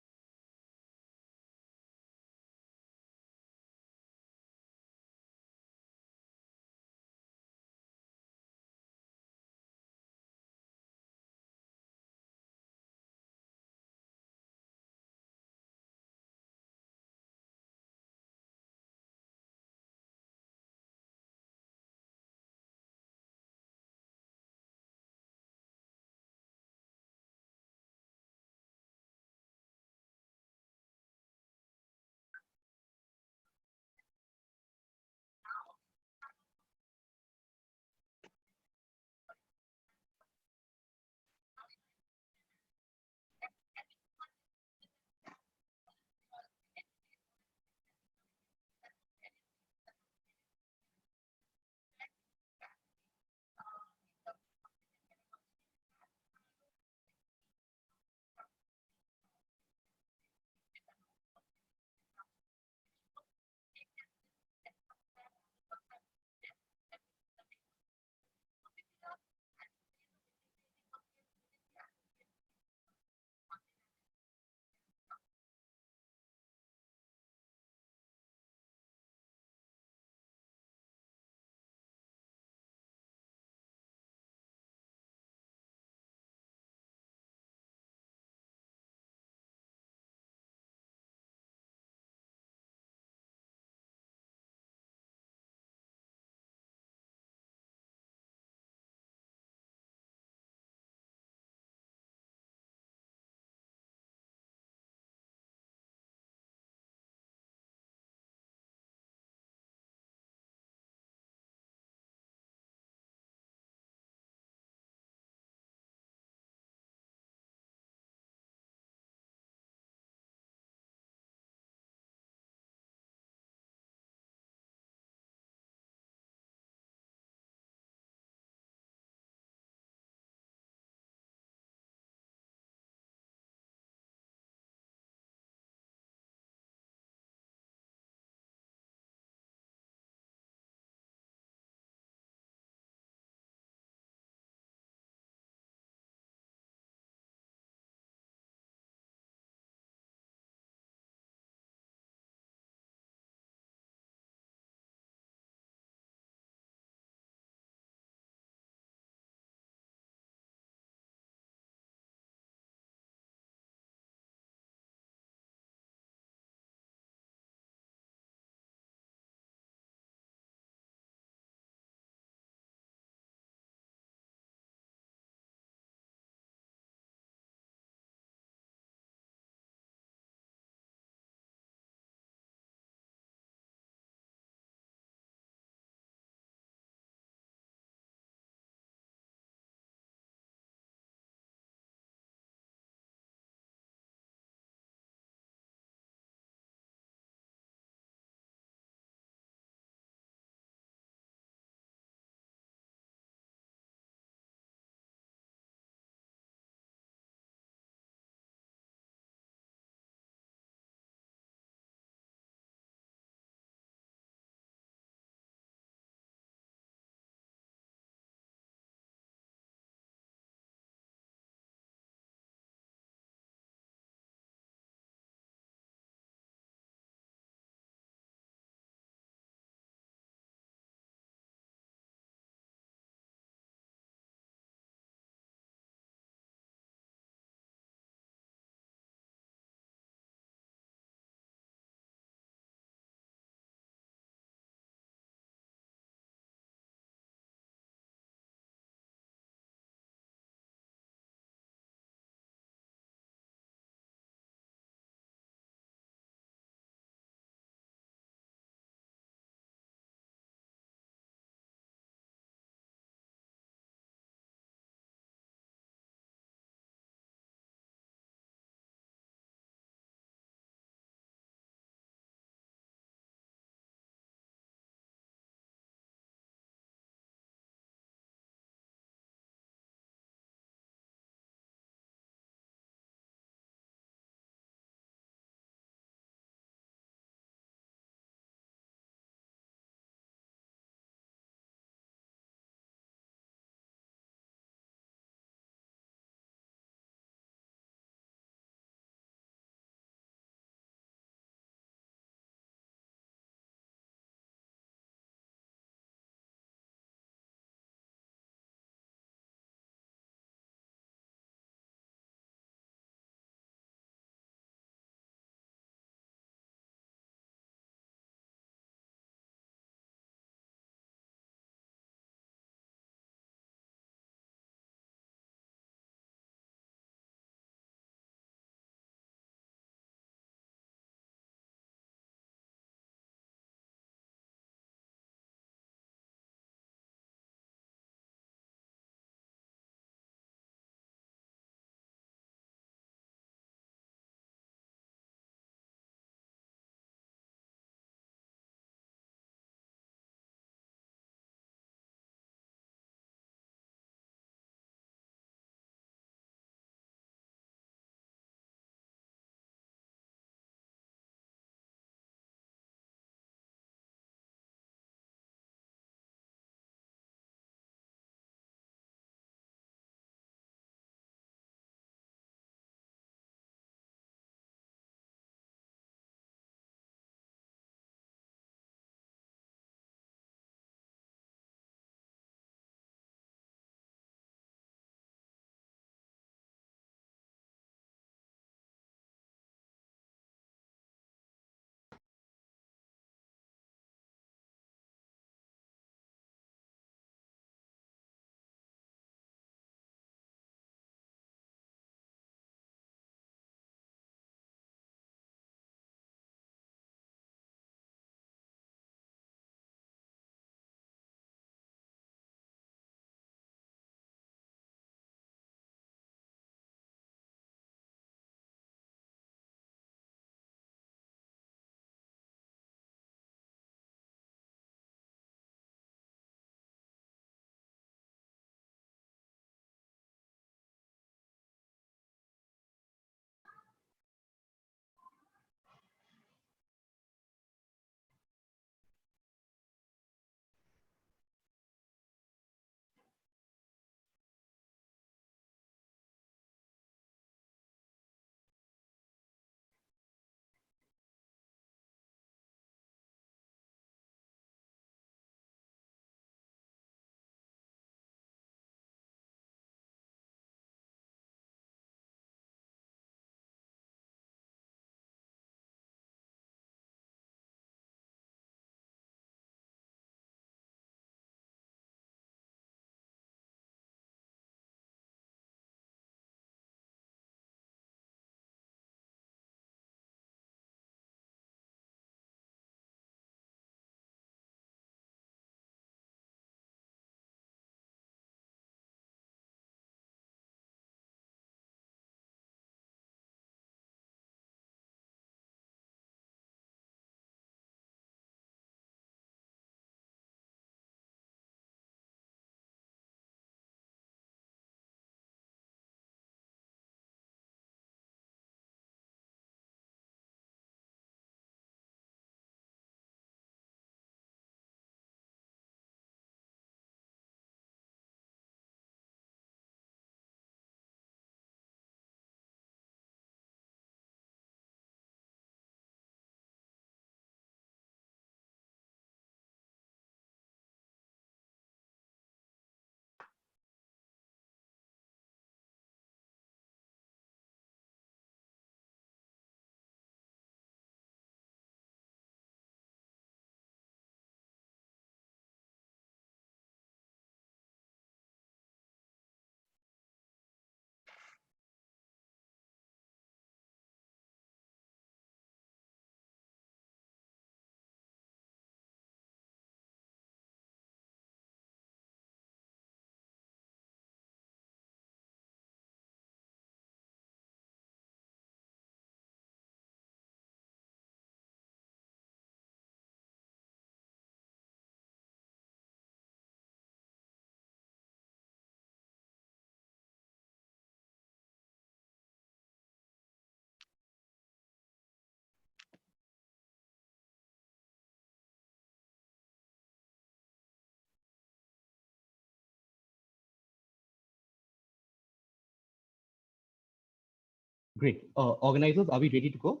Great. Organizers, are we ready to go?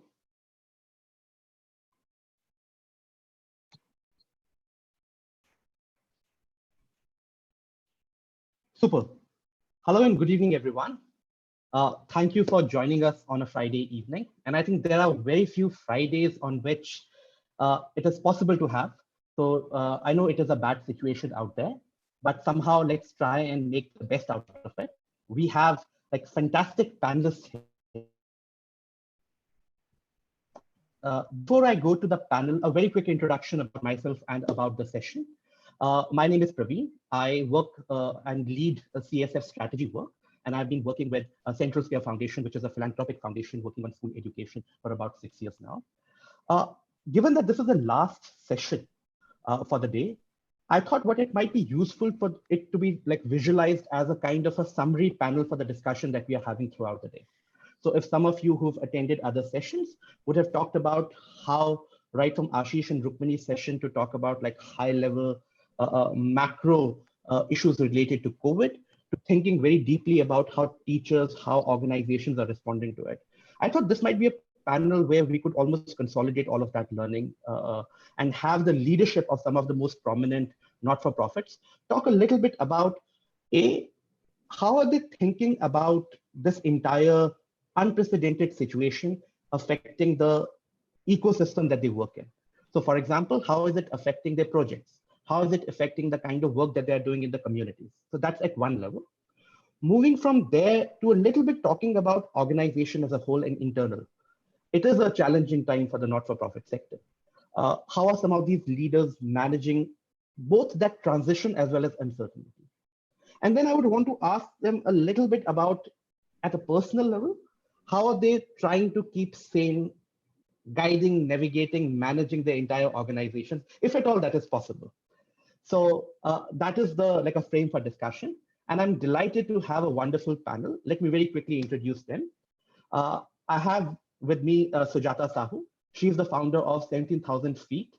Super. Hello and good evening, everyone. Thank you for joining us on a Friday evening. And I think there are very few Fridays on which it is possible to have. So I know it is a bad situation out there, but somehow let's try and make the best out of it. We have like fantastic panelists here. Before I go to the panel, a very quick introduction about myself and about the session. My name is Praveen. I work and lead a CSF strategy work, and I've been working with Central Scale Foundation, which is a philanthropic foundation working on school education for about 6 years now. Given that this is the last session for the day, I thought what it might be useful for it to be like visualized as a kind of a summary panel for the discussion that we are having throughout the day. So if some of you who've attended other sessions would have talked about how, right from Ashish and Rukmini's session to talk about like high level macro issues related to COVID, to thinking very deeply about how teachers, how organizations are responding to it. I thought this might be a panel where we could almost consolidate all of that learning and have the leadership of some of the most prominent not-for-profits talk a little bit about how are they thinking about this entire unprecedented situation affecting the ecosystem that they work in. So for example, how is it affecting their projects? How is it affecting the kind of work that they're doing in the communities? So that's at one level. Moving from there to a little bit talking about organization as a whole and internal. It is a challenging time for the not-for-profit sector. How are some of these leaders managing both that transition as well as uncertainty? And then I would want to ask them a little bit about, at a personal level, how are they trying to keep sane, guiding, navigating, managing their entire organization, if at all that is possible. So that is like a frame for discussion. And I'm delighted to have a wonderful panel. Let me very quickly introduce them. I have with me Sujata Sahu. She's the founder of 17,000 Feet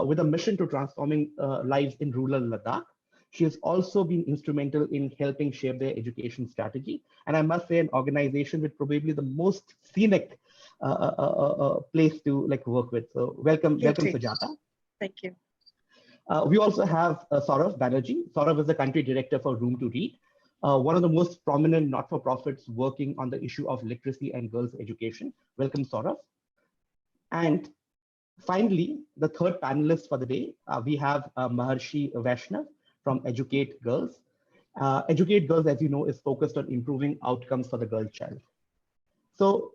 with a mission to transforming lives in rural Ladakh. She has also been instrumental in helping shape their education strategy. And I must say an organization with probably the most scenic place to like work with. So welcome Sujata. Thank you. We also have Saurav Banerjee. Saurav is the country director for Room to Read, one of the most prominent not-for-profits working on the issue of literacy and girls' education. Welcome, Saurav. And finally, the third panelist for the day, we have Maharshi Vaishnav from Educate Girls. Educate Girls, as you know, is focused on improving outcomes for the girl child. So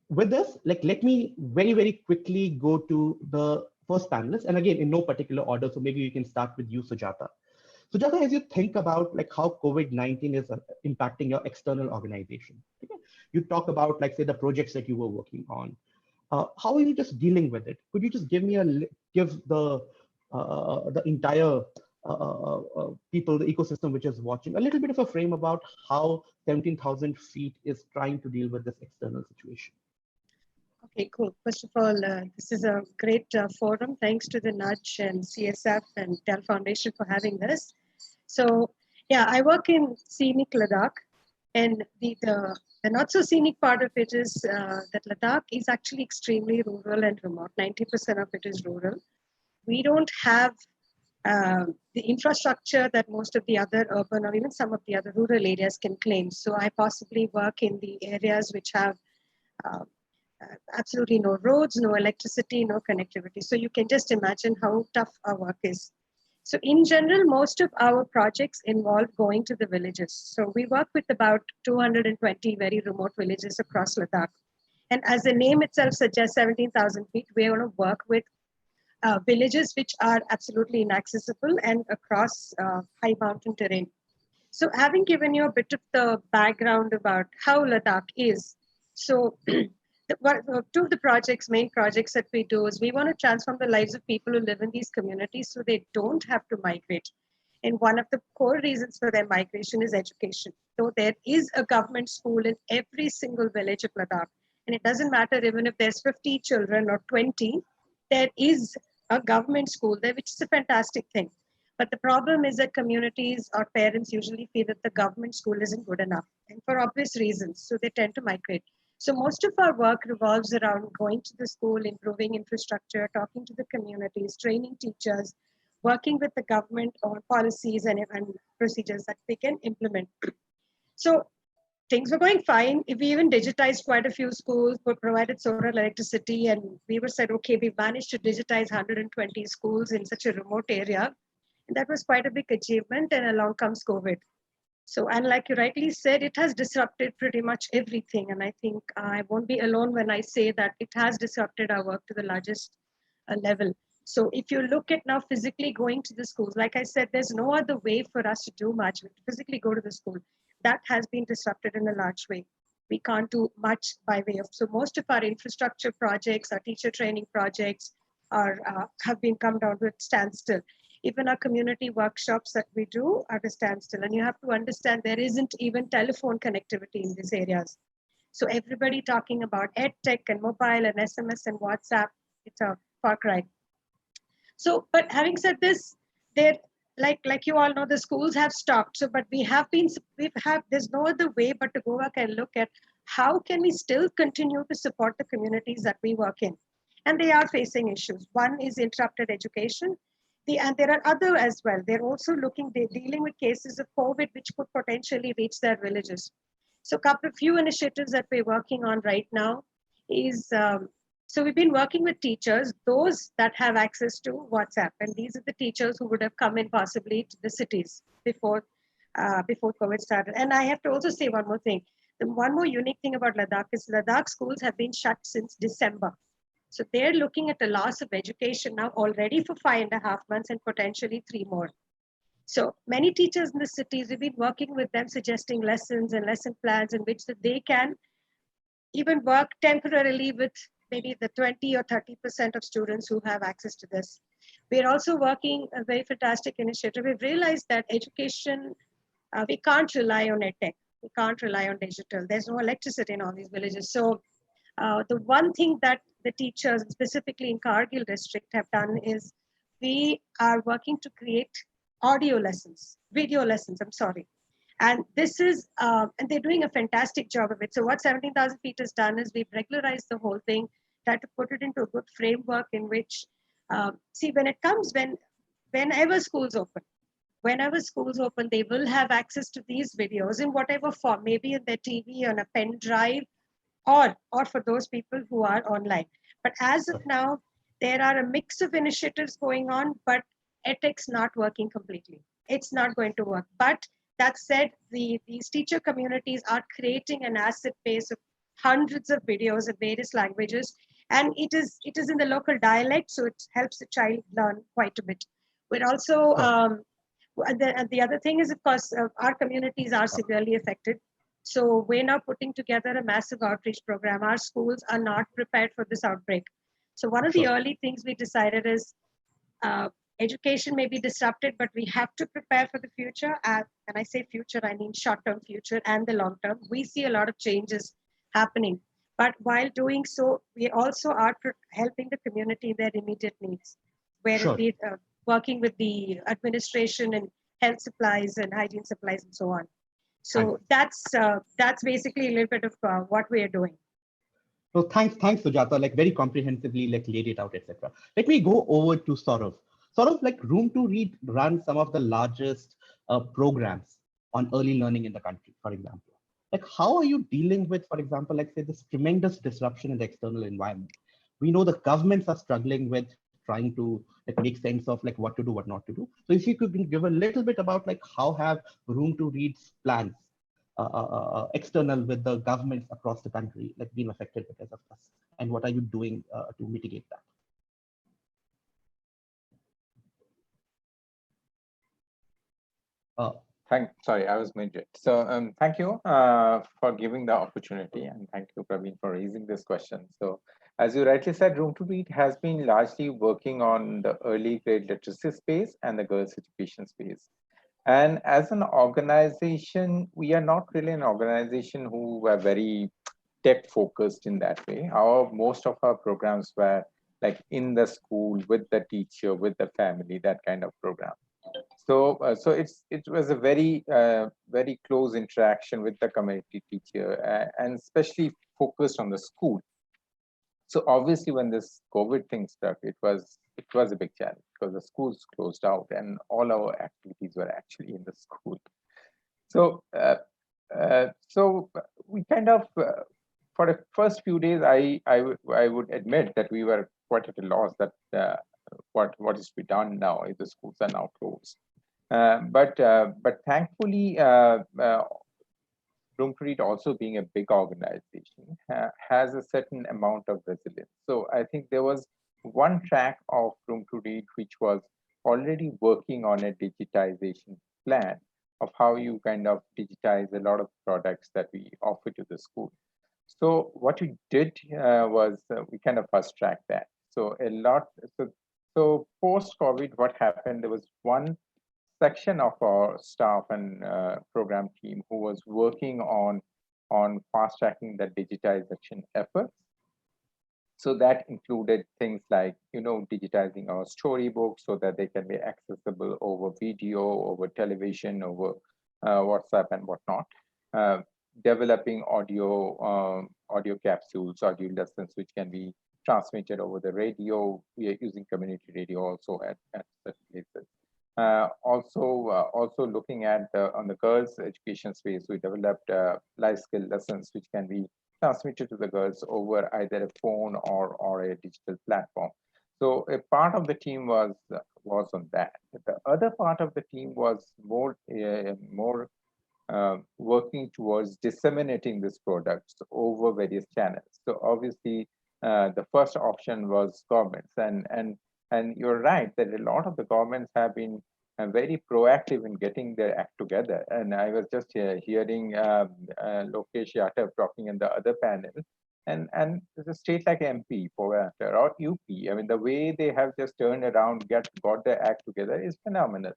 with this, let me very, very quickly go to the first panelist. And again, in no particular order, so maybe we can start with you, Sujata. Sujata, as you think about like how COVID-19 is impacting your external organization, okay? You talk about like say the projects that you were working on. How are you just dealing with it? Could you just give me the entire people, the ecosystem which is watching, a little bit of a frame about how 17,000 Feet is trying to deal with this external situation? Okay, cool. First of all, this is a great forum. Thanks to the Nudge and CSF and Dell Foundation for having this. So yeah, I work in scenic Ladakh, and the not so scenic part of it is that Ladakh is actually extremely rural and remote. 90% of it is rural. We don't have the infrastructure that most of the other urban or even some of the other rural areas can claim. So I possibly work in the areas which have absolutely no roads, no electricity, no connectivity. So you can just imagine how tough our work is. So in general, most of our projects involve going to the villages. So we work with about 220 very remote villages across Ladakh. And as the name itself suggests, 17,000 feet, we're going to work with villages which are absolutely inaccessible and across high mountain terrain. So having given you a bit of the background about how Ladakh is, so two of the main projects that we do is we want to transform the lives of people who live in these communities so they don't have to migrate. And one of the core reasons for their migration is education. So there is a government school in every single village of Ladakh. And it doesn't matter even if there's 50 children or 20, there is a government school there, which is a fantastic thing. But the problem is that communities or parents usually feel that the government school isn't good enough, and for obvious reasons. So they tend to migrate. So most of our work revolves around going to the school, improving infrastructure, talking to the communities, training teachers, working with the government on policies and procedures that they can implement. So things were going fine. We even digitized quite a few schools, but provided solar electricity, and we were said, okay, we've managed to digitize 120 schools in such a remote area. And that was quite a big achievement, and along comes COVID. So, and like you rightly said, it has disrupted pretty much everything. And I think I won't be alone when I say that it has disrupted our work to the largest level. So if you look at now physically going to the schools, like I said, there's no other way for us to do much. We physically go to the school. That has been disrupted in a large way. We can't do much by way of, so most of our infrastructure projects, our teacher training projects have been come down to a standstill. Even our community workshops that we do are at a standstill. And you have to understand there isn't even telephone connectivity in these areas. So everybody talking about EdTech and mobile and SMS and WhatsApp, it's a far cry. So, but having said this, like you all know, the schools have stopped. So, but there's no other way but to go back and look at how can we still continue to support the communities that we work in. And they are facing issues. One is interrupted education. And there are other as well. They're also dealing with cases of COVID, which could potentially reach their villages. So a few initiatives that we're working on right now is, so we've been working with teachers, those that have access to WhatsApp. And these are the teachers who would have come in possibly to the cities before COVID started. And I have to also say one more thing. The one more unique thing about Ladakh is Ladakh schools have been shut since December. So they're looking at a loss of education now already for 5.5 months and potentially 3 more. So many teachers in the cities, we've been working with them, suggesting lessons and lesson plans in which that they can even work temporarily with maybe the 20 or 30% of students who have access to this. We're also working a very fantastic initiative. We've realized that education, we can't rely on EdTech. We can't rely on digital. There's no electricity in all these villages. So the one thing that the teachers, specifically in Kargil district, have done is we are working to create video lessons, I'm sorry. And this is, and they're doing a fantastic job of it. So what 17,000 Feet has done is we've regularized the whole thing, tried to put it into a good framework in which, see, whenever schools open, they will have access to these videos in whatever form, maybe in their TV, on a pen drive, or for those people who are online. But as of now, there are a mix of initiatives going on, but EdTech's not working completely. It's not going to work. But that said, these teacher communities are creating an asset base of hundreds of videos in various languages. And it is in the local dialect, so it helps the child learn quite a bit. We're also, the other thing is, of course, our communities are severely affected. So we're now putting together a massive outreach program. Our schools are not prepared for this outbreak. So one of the early things we decided is education may be disrupted, but we have to prepare for the future. And I say future, I mean short-term future and the long-term. We see a lot of changes happening. But while doing so, we also are helping the community in their immediate needs, where it working with the administration and health supplies and hygiene supplies and so on. So that's basically a little bit of what we are doing. So thanks, Sujata, like very comprehensively, like laid it out, etc. Let me go over to Saurav. Saurav, like Room to Read runs some of the largest programs on early learning in the country, for example. Like, how are you dealing with, for example, like say this tremendous disruption in the external environment? We know the governments are struggling with trying to like make sense of like what to do, what not to do. So if you could give a little bit about like how have Room to Read's plans external with the governments across the country like been affected because of this, and what are you doing to mitigate that? Sorry, I was muted. So thank you for giving the opportunity, and thank you, Praveen, for raising this question. So as you rightly said, Room to Read has been largely working on the early grade literacy space and the girls' education space. And as an organization, we are not really an organization who were very tech focused in that way. Most of our programs were like in the school with the teacher, with the family, that kind of program. So it was a very very close interaction with the community teacher, and especially focused on the school. So obviously, when this COVID thing struck, it was a big challenge because the schools closed out and all our activities were actually in the school. So so we kind of for the first few days, I would admit that we were quite at a loss that what is to be done now if the schools are now closed. But thankfully, Room to Read, also being a big organization, has a certain amount of resilience. So I think there was one track of Room to Read which was already working on a digitization plan of how you kind of digitize a lot of products that we offer to the school. So what we did was we kind of fast tracked that. So a lot. So post COVID, what happened? There was one section of our staff and program team who was working on fast tracking the digitization efforts. So that included things like, digitizing our storybooks so that they can be accessible over video, over television, over WhatsApp and whatnot. Developing audio capsules, audio lessons, which can be transmitted over the radio. We are using community radio also at certain places. Also looking at on the girls' education space, we developed life skill lessons which can be transmitted to the girls over either a phone or a digital platform. So a part of the team was on that. The other part of the team was more working towards disseminating these products over various channels. So obviously, the first option was governments, and you're right that a lot of the governments have been very proactive in getting their act together. And I was just hearing Lokesh Yadav talking in the other panel, and a state like MP for matter, or UP, I mean, the way they have just turned around, got their act together is phenomenal.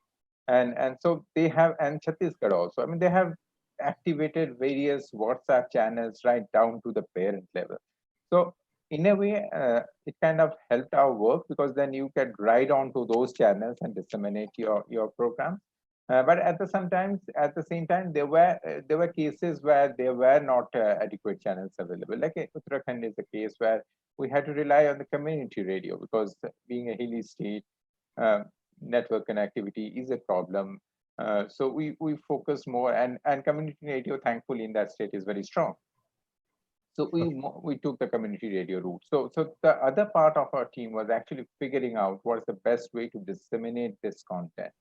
And so they have, and Chhattisgarh also, I mean, they have activated various WhatsApp channels right down to the parent level. So in a way, it kind of helped our work because then you could ride on to those channels and disseminate your program. But at the same time, there were cases where there were not adequate channels available. Like Uttarakhand is a case where we had to rely on the community radio because being a hilly state, network connectivity is a problem. So we focus more, and community radio, thankfully, in that state is very strong. So we took the community radio route. So the other part of our team was actually figuring out what's the best way to disseminate this content,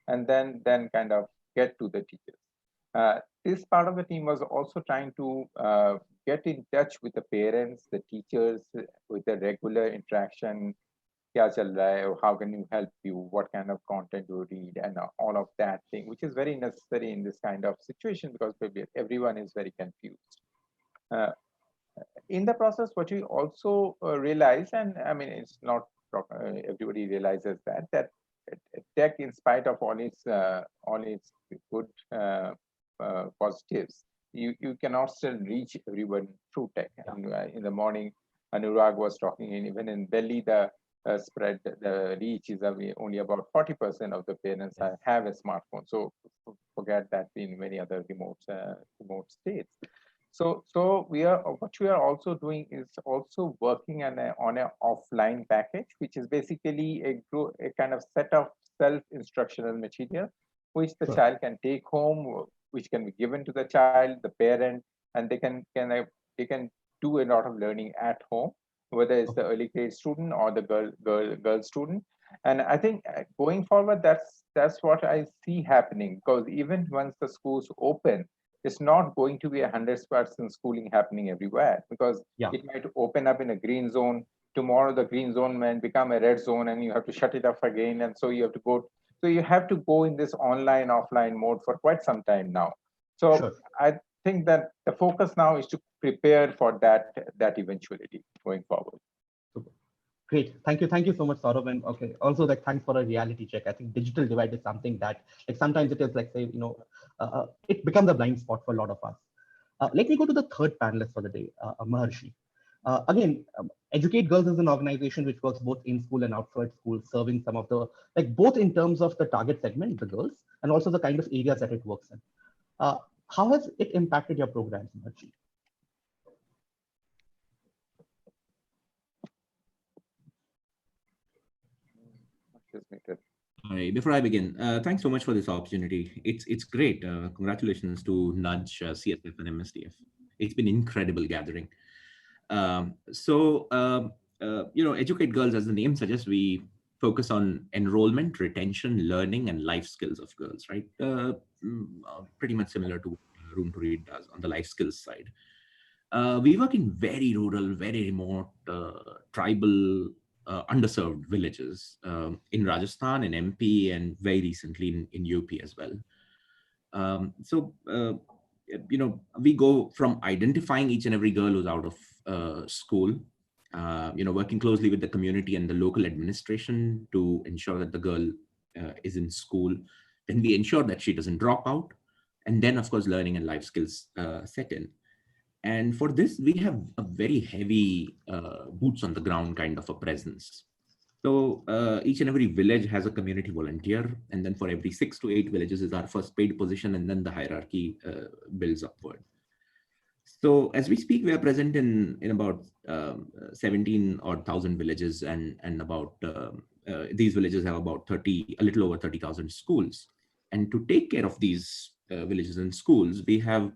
and then kind of get to the teachers. This part of the team was also trying to get in touch with the parents, the teachers, with the regular interaction. Kya chal raha hai, how can you help you? What kind of content you read, and all of that thing, which is very necessary in this kind of situation because everyone is very confused. In the process, what we also realize, and I mean, it's not everybody realizes that tech, in spite of all its good positives, you cannot still reach everyone through tech. And, in the morning, Anurag was talking, and even in Delhi, the spread, the reach is only about 40% of the parents have a smartphone. So forget that in many other remote states. So what we are also doing is also working on an offline package, which is basically a kind of set of self-instructional material, which the child can take home, which can be given to the child, the parent, and they can do a lot of learning at home, whether it's the early grade student or the girl student. And I think going forward, that's what I see happening, because even once the schools open, it's not going to be 100% schooling happening everywhere, because it might open up in a green zone. Tomorrow, the green zone might become a red zone, and you have to shut it off again. And so you have to go. So you have to go in this online, offline mode for quite some time now. So I think that the focus now is to prepare for that eventuality going forward. Super. Great. Thank you so much, Saurav. And okay, also like thanks for a reality check. I think digital divide is something that like sometimes it is like, say, it becomes a blind spot for a lot of us. Let me go to the third panelist for the day, Maharshi. Again, Educate Girls is an organization which works both in school and outside school, serving some of the, like both in terms of the target segment, the girls, and also the kind of areas that it works in. How has it impacted your programs, Marji? Before I begin, thanks so much for this opportunity. It's great. Congratulations to Nudge, CSF, and MSDF. It's been incredible gathering. Educate Girls, as the name suggests, we focus on enrollment, retention, learning, and life skills of girls, right? Pretty much similar to Room to Read does on the life skills side. We work in very rural, very remote, tribal, underserved villages in Rajasthan, in MP, and very recently in UP as well. We go from identifying each and every girl who's out of school, working closely with the community and the local administration to ensure that the girl is in school. Then we ensure that she doesn't drop out. And then, of course, learning and life skills set in. And for this, we have a very heavy boots on the ground kind of a presence. So each and every village has a community volunteer. And then for every 6 to 8 villages is our first paid position. And then the hierarchy builds upward. So as we speak, we are present in about 17,000 villages, and about these villages have about a little over 30,000 schools. And to take care of these villages and schools, we have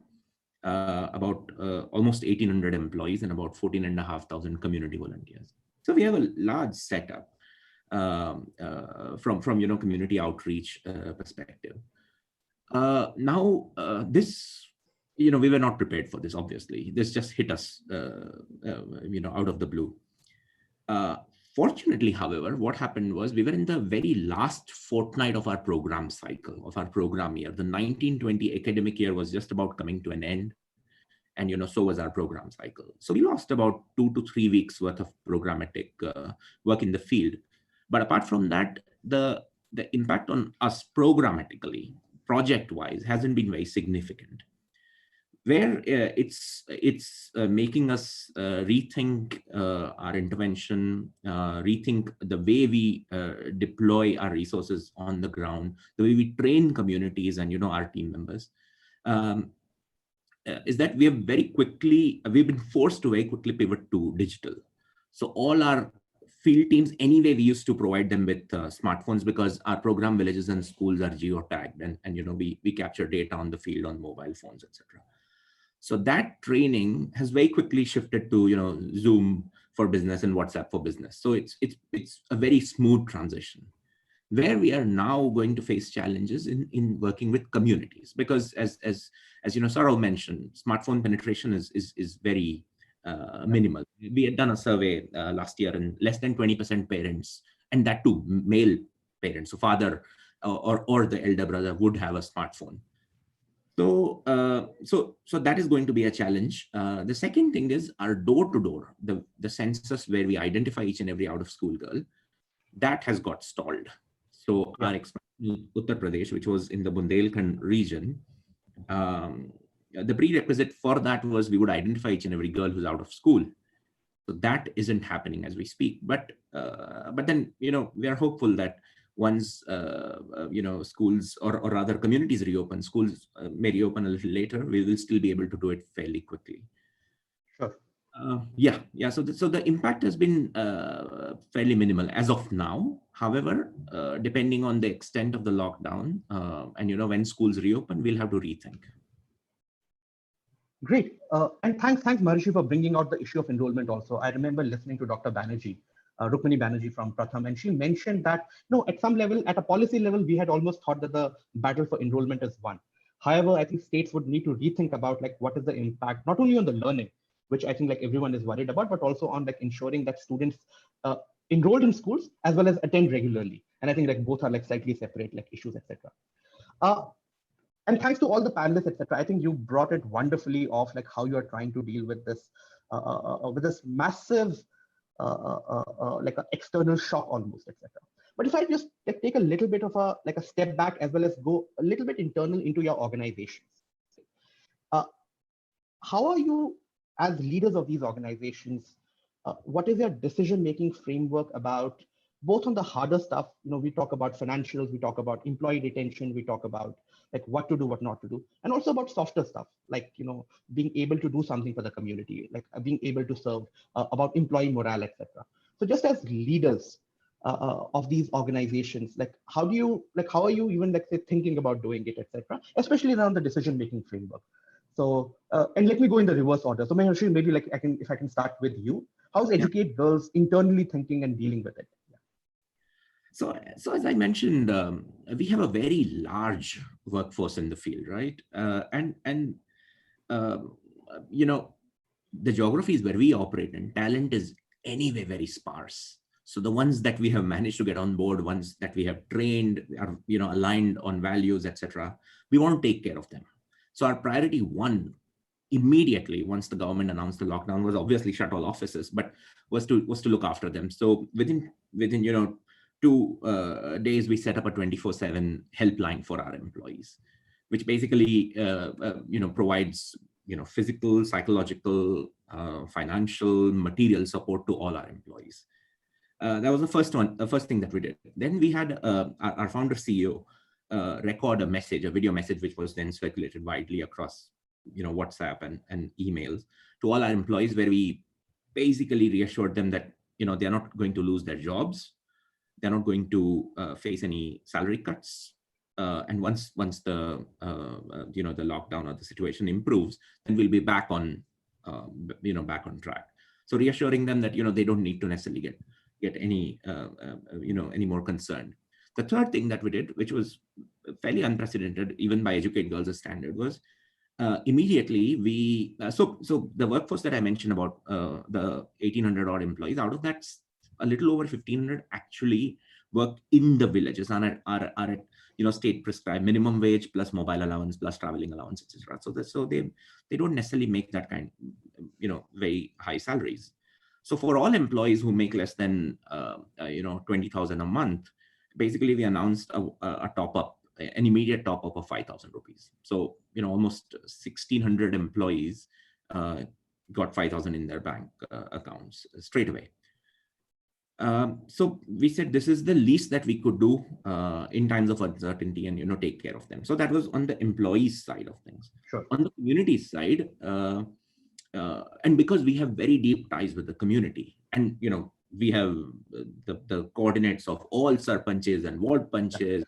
about almost 1,800 employees and about 14,500 community volunteers. So we have a large setup from community outreach perspective. This, we were not prepared for this. Obviously, this just hit us, out of the blue. Fortunately, however, what happened was we were in the very last fortnight of our program cycle, of our program year. The 1920 academic year was just about coming to an end. And, so was our program cycle. So we lost about 2 to 3 weeks worth of programmatic work in the field. But apart from that, the impact on us programmatically, project-wise, hasn't been very significant. Where it's making us rethink our intervention, rethink the way we deploy our resources on the ground, the way we train communities and our team members, is that we've been forced to very quickly pivot to digital. So all our field teams, anyway, we used to provide them with smartphones because our program villages and schools are geotagged, and we capture data on the field on mobile phones, etc. So that training has very quickly shifted to Zoom for business and WhatsApp for business. So it's a very smooth transition. Where we are now going to face challenges in working with communities, because as Saurav mentioned, smartphone penetration is very minimal. We had done a survey last year, and less than 20% parents, and that too male parents, so father or the elder brother, would have a smartphone. So that is going to be a challenge. The second thing is our door-to-door, the census where we identify each and every out-of-school girl, that has got stalled. So our expansion in Uttar Pradesh, which was in the Bundelkhand region, the prerequisite for that was we would identify each and every girl who's out of school. So that isn't happening as we speak. But then we are hopeful that once schools or rather communities reopen, schools may reopen a little later, we will still be able to do it fairly quickly. Sure. So the impact has been fairly minimal as of now. However, depending on the extent of the lockdown and when schools reopen, we'll have to rethink. Great. And thanks, Maharishi, for bringing out the issue of enrollment also. I remember listening to Dr. Banerjee, Rukmini Banerjee from Pratham, and she mentioned that, at some level, at a policy level, we had almost thought that the battle for enrollment is won. However, I think states would need to rethink about what is the impact, not only on the learning, which I think everyone is worried about, but also on ensuring that students enrolled in schools as well as attend regularly. And I think both are slightly separate issues, etc. And thanks to all the panelists, etc. I think you brought it wonderfully of how you are trying to deal with this massive external shock almost, etc. But if I just take a little bit of a step back as well as go a little bit internal into your organizations, how are you as leaders of these organizations, what is your decision-making framework about both on the harder stuff? We talk about financials, we talk about employee retention, we talk about like what to do, what not to do, and also about softer stuff, like being able to do something for the community, like being able to serve, about employee morale, etc. So just as leaders of these organizations, like how are you even, like, say, thinking about doing it, etc., especially around the decision-making framework? So, and let me go in the reverse order. So Maharshi, maybe like if I can start with you, how's Educate Girls internally thinking and dealing with it? So as I mentioned, we have a very large workforce in the field, right? The geographies where we operate in, talent is anyway very sparse. So the ones that we have managed to get on board, ones that we have trained, are aligned on values, etc., we want to take care of them. So our priority one, immediately once the government announced the lockdown, was obviously shut all offices, but was to look after them. So within 2 days, we set up a 24/7 helpline for our employees, which basically provides physical, psychological, financial, material support to all our employees. That was the first thing that we did. Then we had our founder CEO record a video message, which was then circulated widely across WhatsApp and emails to all our employees, where we basically reassured them that they're not going to lose their jobs, they're not going to face any salary cuts, and once the the lockdown or the situation improves, then we'll be back on track. So reassuring them that they don't need to necessarily get any any more concerned. The third thing that we did, which was fairly unprecedented even by Educate Girls' standard, was immediately we so the workforce that I mentioned about, the 1,800 odd employees, out of that, a little over 1,500 actually work in the villages and are at state prescribed minimum wage plus mobile allowance plus traveling allowance, etc. So they don't necessarily make that kind very high salaries. So for all employees who make less than 20,000 a month, basically we announced a top up, an immediate top up of 5,000 rupees. So almost 1,600 employees got 5,000 in their bank accounts straight away. So we said this is the least that we could do in times of uncertainty, and take care of them. So that was on the employees side of things. Sure. On the community side, and because we have very deep ties with the community, and we have the coordinates of all sarpanches and ward punches,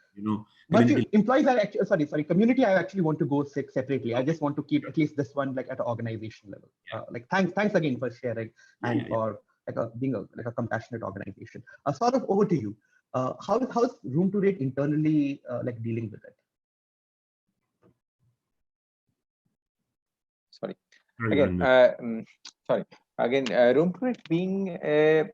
But employees are actually, sorry, community, I actually want to go separately. I just want to keep at least this one like at an organization level. Thanks again for sharing and for being a compassionate organization. Sort of over to you. How's Room to Rate internally like dealing with it? Sorry. Again, Room to Rate being a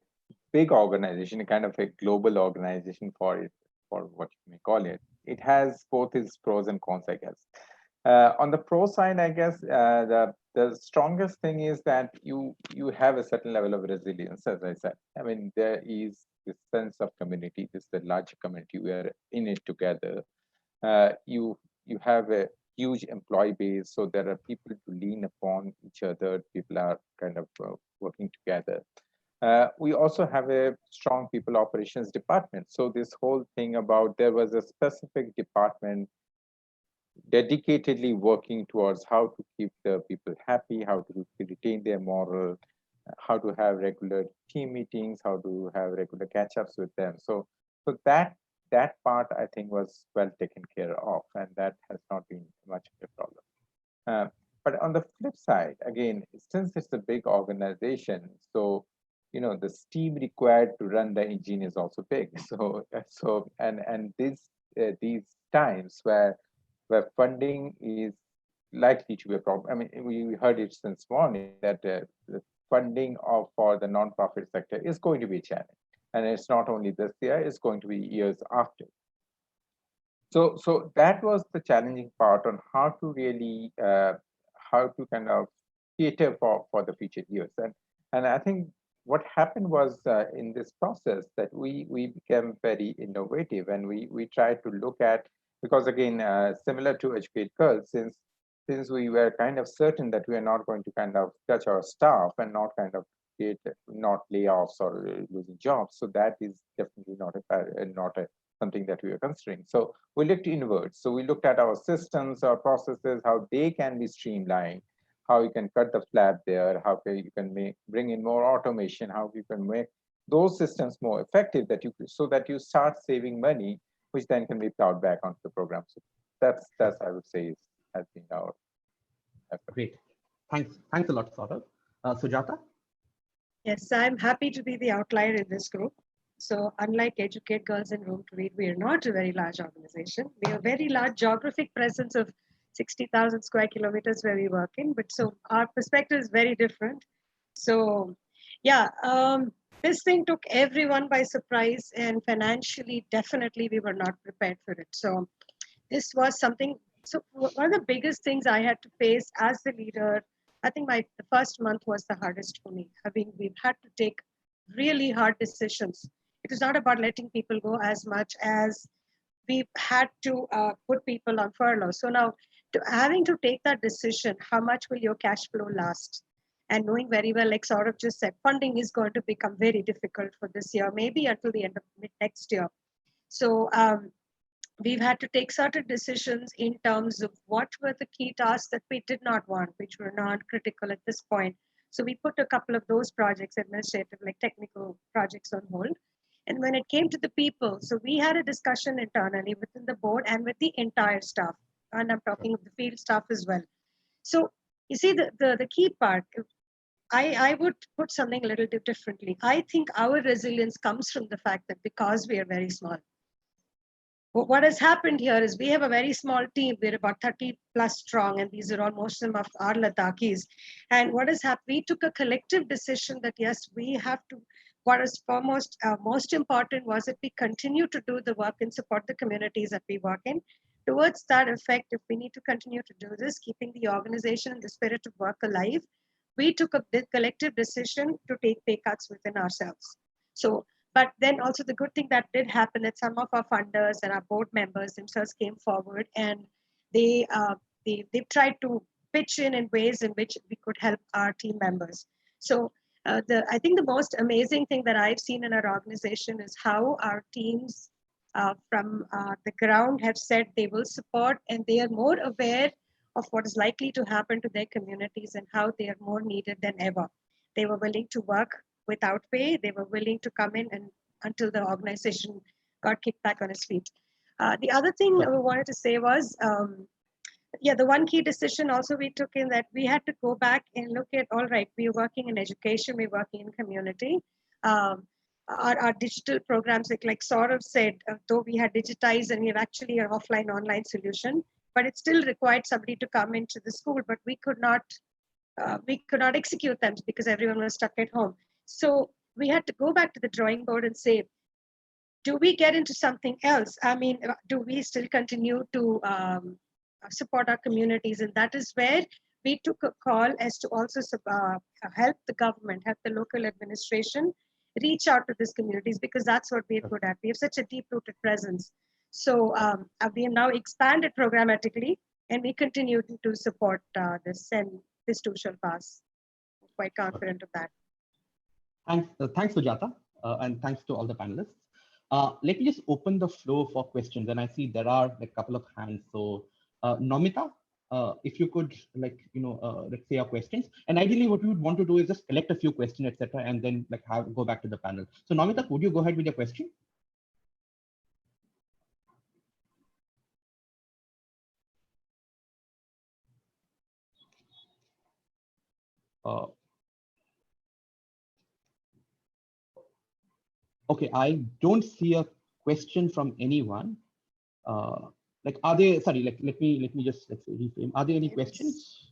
big organization, a kind of a global organization for what you may call it, it has both its pros and cons, I guess. On the pro side, I guess the strongest thing is that you have a certain level of resilience, as I said. I mean, there is this sense of community. This is the larger community. We are in it together. You have a huge employee base, so there are people to lean upon each other. People are kind of working together. We also have a strong people operations department. So this whole thing about there was a specific department dedicatedly working towards how to keep the people happy, how to retain their moral, how to have regular team meetings, how to have regular catch-ups with them. So that part, I think, was well taken care of, and that has not been much of a problem. But on the flip side, again, since it's a big organization, so the steam required to run the engine is also big. And these times where funding is likely to be a problem. I mean, we heard it since morning that the funding for the nonprofit sector is going to be a challenge. And it's not only this year, it's going to be years after. So that was the challenging part on how to really, how to kind of cater for the future years. And I think what happened was in this process that we became very innovative, and we tried to look at, because again, similar to Educate Girls, since since we were kind of certain that we are not going to kind of touch our staff and not kind of create not layoffs or losing jobs, so that is definitely not a something that we are considering. So we looked inwards. So we looked at our systems, our processes, how they can be streamlined, how you can cut the flap there, how you can bring in more automation, how you can make those systems more effective so that you start saving money, which then can be plowed back onto the program. So that's I would say has been our effort. Great. Thanks a lot, Saurabh. Sujata? Yes, I'm happy to be the outlier in this group. So unlike Educate Girls in Room to Read, we are not a very large organization. We have a very large geographic presence of 60,000 square kilometers where we work in, but so our perspective is very different. So yeah, this thing took everyone by surprise, and financially, definitely we were not prepared for it. So this was something, so one of the biggest things I had to face as the leader, I think the first month was the hardest for me. We've had to take really hard decisions. It was not about letting people go as much as we've had to put people on furlough. So now having to take that decision, how much will your cash flow last? And knowing very well, like Saurabh just said, funding is going to become very difficult for this year, maybe until the end of next year. So we've had to take certain decisions in terms of what were the key tasks that we did not want, which were non-critical at this point. So we put a couple of those projects, administrative, like technical projects, on hold. And when it came to the people, so we had a discussion internally within the board and with the entire staff. And I'm talking of the field staff as well. So you see, the key part, I would put something a little bit differently. I think our resilience comes from the fact that because we are very small. What has happened here is we have a very small team. We're about 30 plus strong, and these are all most of them are Ladakhis. And what has happened, we took a collective decision that yes, we have to, what is foremost, most important was that we continue to do the work and support the communities that we work in. Towards that effect, if we need to continue to do this, keeping the organization and the spirit of work alive, we took a collective decision to take pay cuts within ourselves. So, but then also the good thing that did happen that some of our funders and our board members themselves came forward, and they tried to pitch in ways in which we could help our team members. So I think the most amazing thing that I've seen in our organization is how our teams from the ground have said they will support, and they are more aware of what is likely to happen to their communities and how they are more needed than ever. They were willing to work without pay. They were willing to come in and until the organization got kicked back on its feet. The other thing we wanted to say was, the one key decision also we took in that we had to go back and look at, all right, we're working in education, we're working in community. Our digital programs, like Saurabh said, though we had digitized and we have actually an offline-online solution, but it still required somebody to come into the school, but we could not execute them because everyone was stuck at home. So we had to go back to the drawing board and say, do we get into something else? I mean, do we still continue to support our communities? And that is where we took a call as to also help the government, help the local administration reach out to these communities, because that's what we're good at. We have such a deep-rooted presence. So we have now expanded programmatically, and we continue to support this, and this too shall pass. I'm quite confident of that. Thanks, Sujata, and thanks to all the panelists. Let me just open the floor for questions, and I see there are a couple of hands. So, Nomita, if you could, let's say your questions, and ideally, what we would want to do is just collect a few questions, etc., and then go back to the panel. So, Nomita, could you go ahead with your question? Okay, I don't see a question from anyone. Are there? Sorry, let me just reframe. Are there any questions?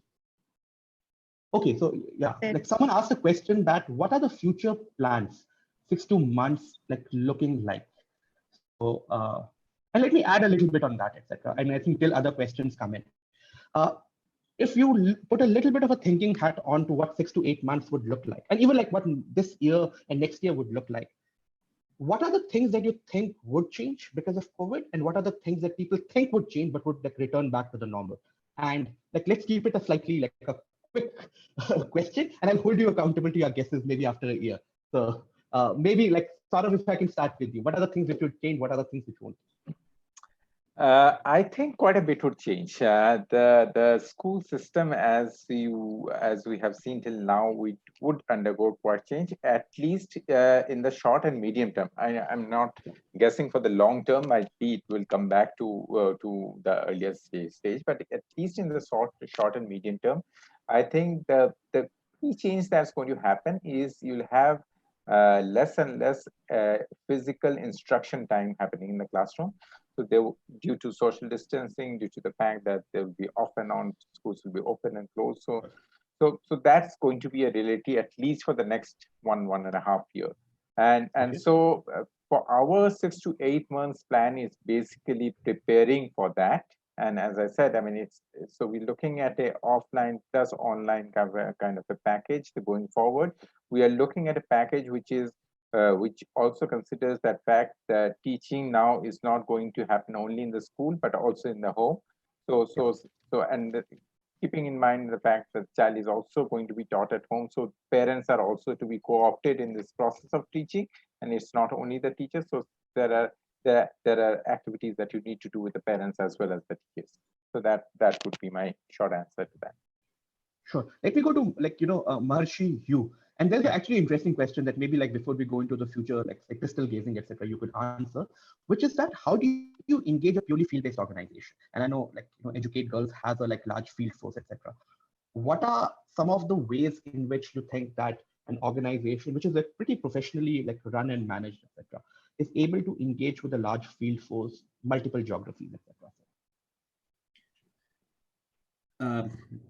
Okay, so yeah, someone asked a question that what are the future plans, 6 to months, looking like? So, and let me add a little bit on that, etc. And I think till other questions come in. If you put a little bit of a thinking hat on to what 6 to 8 months would look like, and even what this year and next year would look like, what are the things that you think would change because of COVID, and what are the things that people think would change but would return back to the normal? And like, let's keep it a slightly like a quick question, and I'll hold you accountable to your guesses maybe after a year. So maybe like sort of if I can start with you, what are the things which would change? What are the things which won't? I think quite a bit would change. The school system, as we have seen till now, we would undergo quite change, at least in the short and medium term. I'm not guessing for the long term. Might be it will come back to the earlier stage, but at least in the short and medium term, I think the key change that's going to happen is you'll have less and less physical instruction time happening in the classroom. So due to social distancing, due to the fact that there will be off and on, schools will be open and closed. So that's going to be a reality at least for the next 1.5 years. And so for our 6 to 8 months plan is basically preparing for that. And as I said, I mean, so we're looking at a offline plus online kind of a package going forward. We are looking at a package which also considers that fact that teaching now is not going to happen only in the school, but also in the home. And keeping in mind the fact that child is also going to be taught at home. So parents are also to be co-opted in this process of teaching. And it's not only the teachers. So there are activities that you need to do with the parents as well as the teachers. So that would be my short answer to that. Sure. Let me go to Maharshi, you. And there's an actually interesting question that maybe like before we go into the future, like crystal gazing, etc., you could answer, which is that how do you engage a purely field-based organization? And I know Educate Girls has a like large field force, etc. What are some of the ways in which you think that an organization, which is like pretty professionally like run and managed, etc., is able to engage with a large field force, multiple geographies, etc.?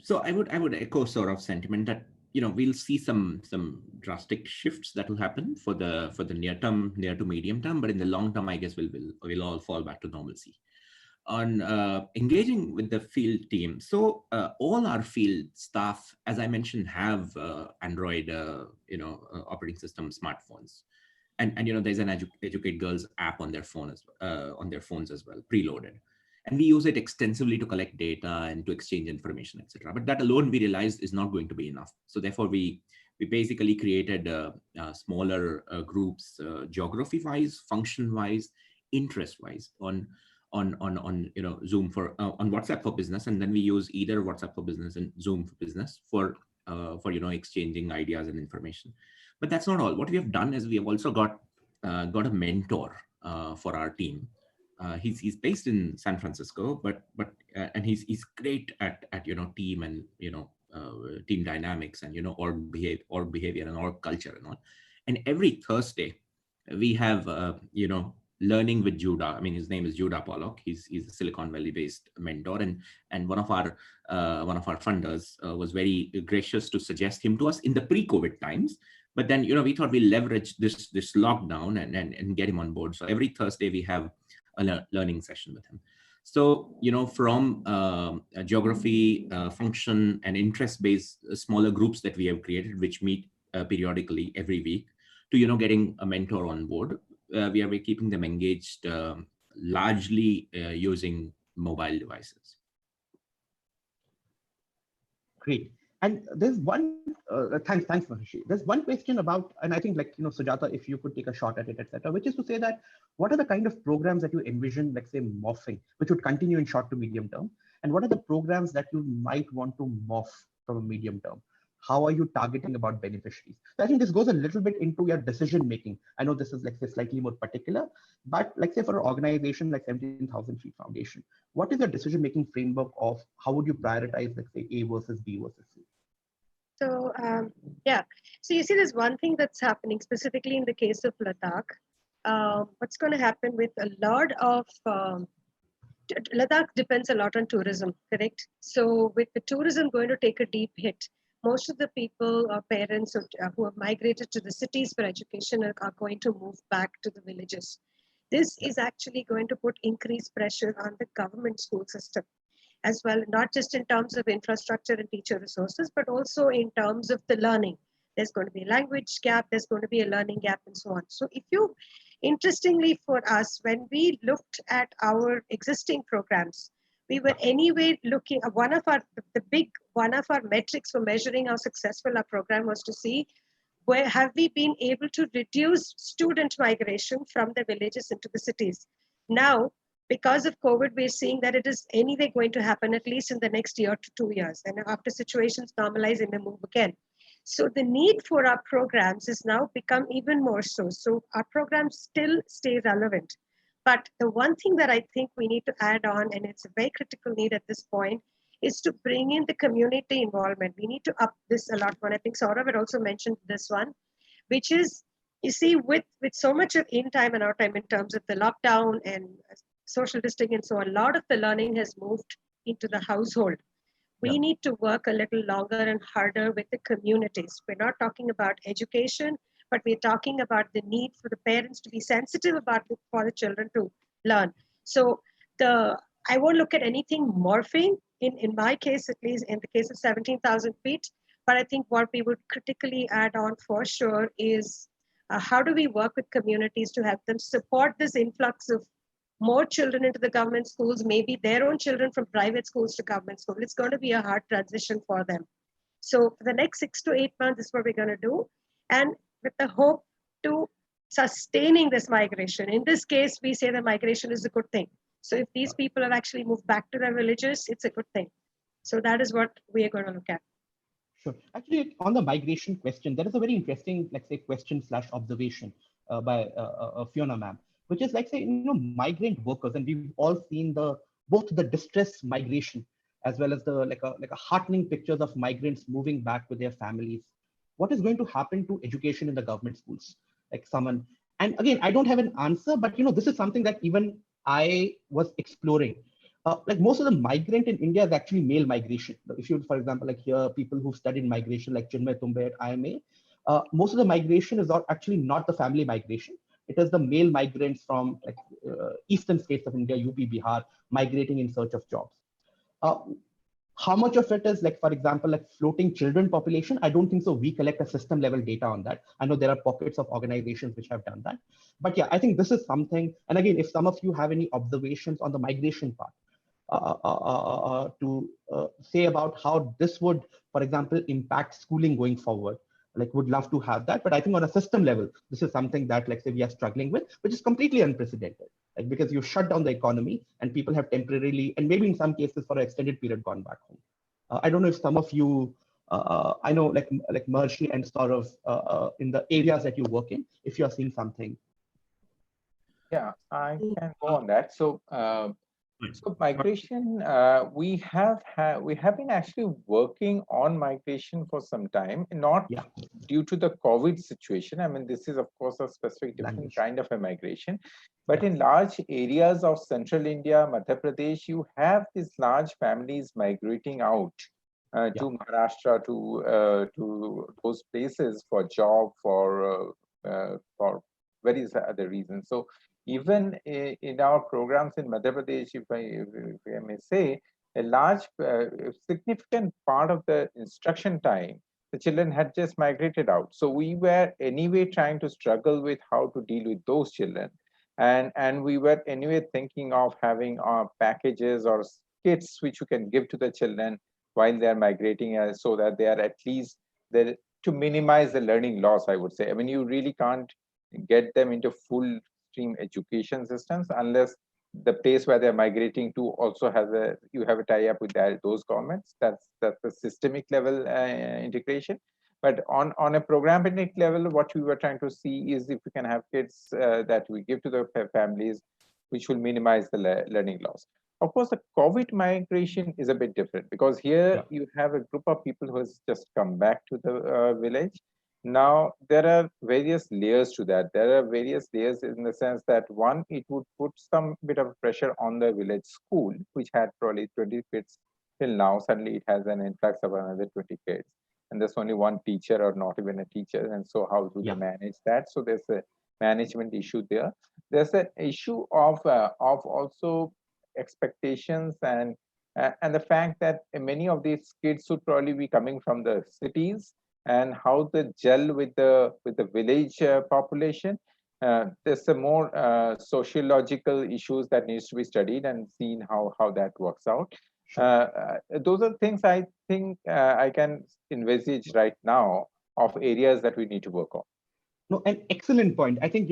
So I would echo sort of sentiment that we'll see some drastic shifts that will happen for the near to medium term, but in the long term, I guess we'll all fall back to normalcy. On engaging with the field team, so all our field staff, as I mentioned, have Android operating system smartphones, and there's an Educate Girls app on their phones as well, preloaded. And we use it extensively to collect data and to exchange information, etc. But that alone, we realized, is not going to be enough. So therefore, we basically created smaller groups, geography-wise, function-wise, interest-wise, on Zoom on WhatsApp for Business, and then we use either WhatsApp for Business and Zoom for Business for exchanging ideas and information. But that's not all. What we have done is we have also got a mentor for our team. He's based in San Francisco, but he's great at team and team dynamics and org behavior and org culture and all. And every Thursday we have learning with Judah. I mean, his name is Judah Pollock. He's a Silicon Valley based mentor, and one of our funders was very gracious to suggest him to us in the pre-COVID times. But then we thought we'll leverage this lockdown and get him on board. So every Thursday we have a learning session with him. So, from geography, function, and interest-based smaller groups that we have created, which meet periodically every week, to, getting a mentor on board, we are keeping them engaged largely using mobile devices. Great. And there's one, thanks, Maharshi. There's one question about, and I think Sujata, if you could take a shot at it, etc., which is to say that what are the kind of programs that you envision, let's say, morphing, which would continue in short to medium term? And what are the programs that you might want to morph from a medium term? How are you targeting about beneficiaries? So I think this goes a little bit into your decision making. I know this is slightly more particular, but let's say for an organization like 17,000 Feet Foundation, what is your decision making framework of how would you prioritize, let's say, A versus B versus C? So so you see, there's one thing that's happening specifically in the case of Ladakh. What's going to happen with a lot of Ladakh depends a lot on tourism, correct? So with the tourism going to take a deep hit, most of the people or parents who have migrated to the cities for education are going to move back to the villages. This is actually going to put increased pressure on the government school system as well, not just in terms of infrastructure and teacher resources, but also in terms of the learning. There's going to be a language gap, there's going to be a learning gap and so on. So interestingly for us, when we looked at our existing programs, we were anyway looking at one of our metrics for measuring how successful our program was to see where have we been able to reduce student migration from the villages into the cities. Now, because of COVID, we're seeing that it is anyway going to happen at least in the next year to 2 years. And after situations normalize, it may move again. So the need for our programs has now become even more so. So our programs still stay relevant. But the one thing that I think we need to add on, and it's a very critical need at this point, is to bring in the community involvement. We need to up this a lot more. I think Saurabh had also mentioned this one, which is, you see, with so much of in time and out time in terms of the lockdown and social distancing and so on, a lot of the learning has moved into the household. We need to work a little longer and harder with the communities. We're not talking about education, but we're talking about the need for the parents to be sensitive about for the children to learn. So I won't look at anything morphing in my case, at least in the case of 17,000 feet. But I think what we would critically add on for sure is how do we work with communities to help them support this influx of more children into the government schools, maybe their own children from private schools to government school. It's going to be a hard transition for them. So for the next 6 to 8 months, this is what we're going to do. And with the hope to sustaining this migration. In this case, we say that migration is a good thing. So if these people have actually moved back to their villages, it's a good thing. So that is what we are going to look at. Sure. Actually, on the migration question, there is a very interesting, let's say, question / observation by Fiona ma'am, which is like, say, migrant workers, and we've all seen both the distress migration as well as the like a heartening pictures of migrants moving back with their families. What is going to happen to education in the government schools? And again, I don't have an answer, but this is something that even I was exploring. Like most of the migrant in India is actually male migration. If you, for example, like hear people who've studied migration, like Chinmay Tumbe at IMA, most of the migration is actually not the family migration. It is the male migrants from like eastern states of India, UP, Bihar, migrating in search of jobs. How much of it is like, for example, like floating children population? I don't think so. We collect a system level data on that. I know there are pockets of organizations which have done that. But yeah, I think this is something. And again, if some of you have any observations on the migration part, to say about how this would, for example, impact schooling going forward, like would love to have that. But I think on a system level, this is something that, like say, we are struggling with, which is completely unprecedented. Like because you shut down the economy and people have temporarily, and maybe in some cases for an extended period, gone back home. I don't know if some of you, I know like Mershi and sort of in the areas that you work in, if you are seeing something. Yeah, I can go on that. So migration, we have been actually working on migration for some time, not due to the COVID situation. I mean, this is of course a specific different kind of a migration, but in large areas of central India, Madhya Pradesh, you have these large families migrating out to Maharashtra, to those places for job, for various other reasons. So even in our programs in Madhya Pradesh, if I may say, a large, significant part of the instruction time, the children had just migrated out. So we were anyway trying to struggle with how to deal with those children. And we were anyway thinking of having packages or kits which you can give to the children while they're migrating, so that they are at least there to minimize the learning loss, I would say. I mean, you really can't get them into full stream education systems unless the place where they're migrating to also has you have a tie-up with those governments. That's the systemic level integration. But on a programmatic level, what we were trying to see is if we can have kits that we give to the families, which will minimize the learning loss. Of course, the COVID migration is a bit different because here you have a group of people who has just come back to the village. Now, there are various layers to that. There are various layers in the sense that one, it would put some bit of pressure on the village school, which had probably 20 kids till now. Suddenly it has an influx of another 20 kids. And there's only one teacher or not even a teacher. And so how do they manage that? So there's a management issue there. There's an issue of also expectations and the fact that many of these kids would probably be coming from the cities, and how they gel with the village population. there's some more sociological issues that needs to be studied and seen how that works out. Those are things I think I can envisage right now of areas that we need to work on. No, an excellent point. I think,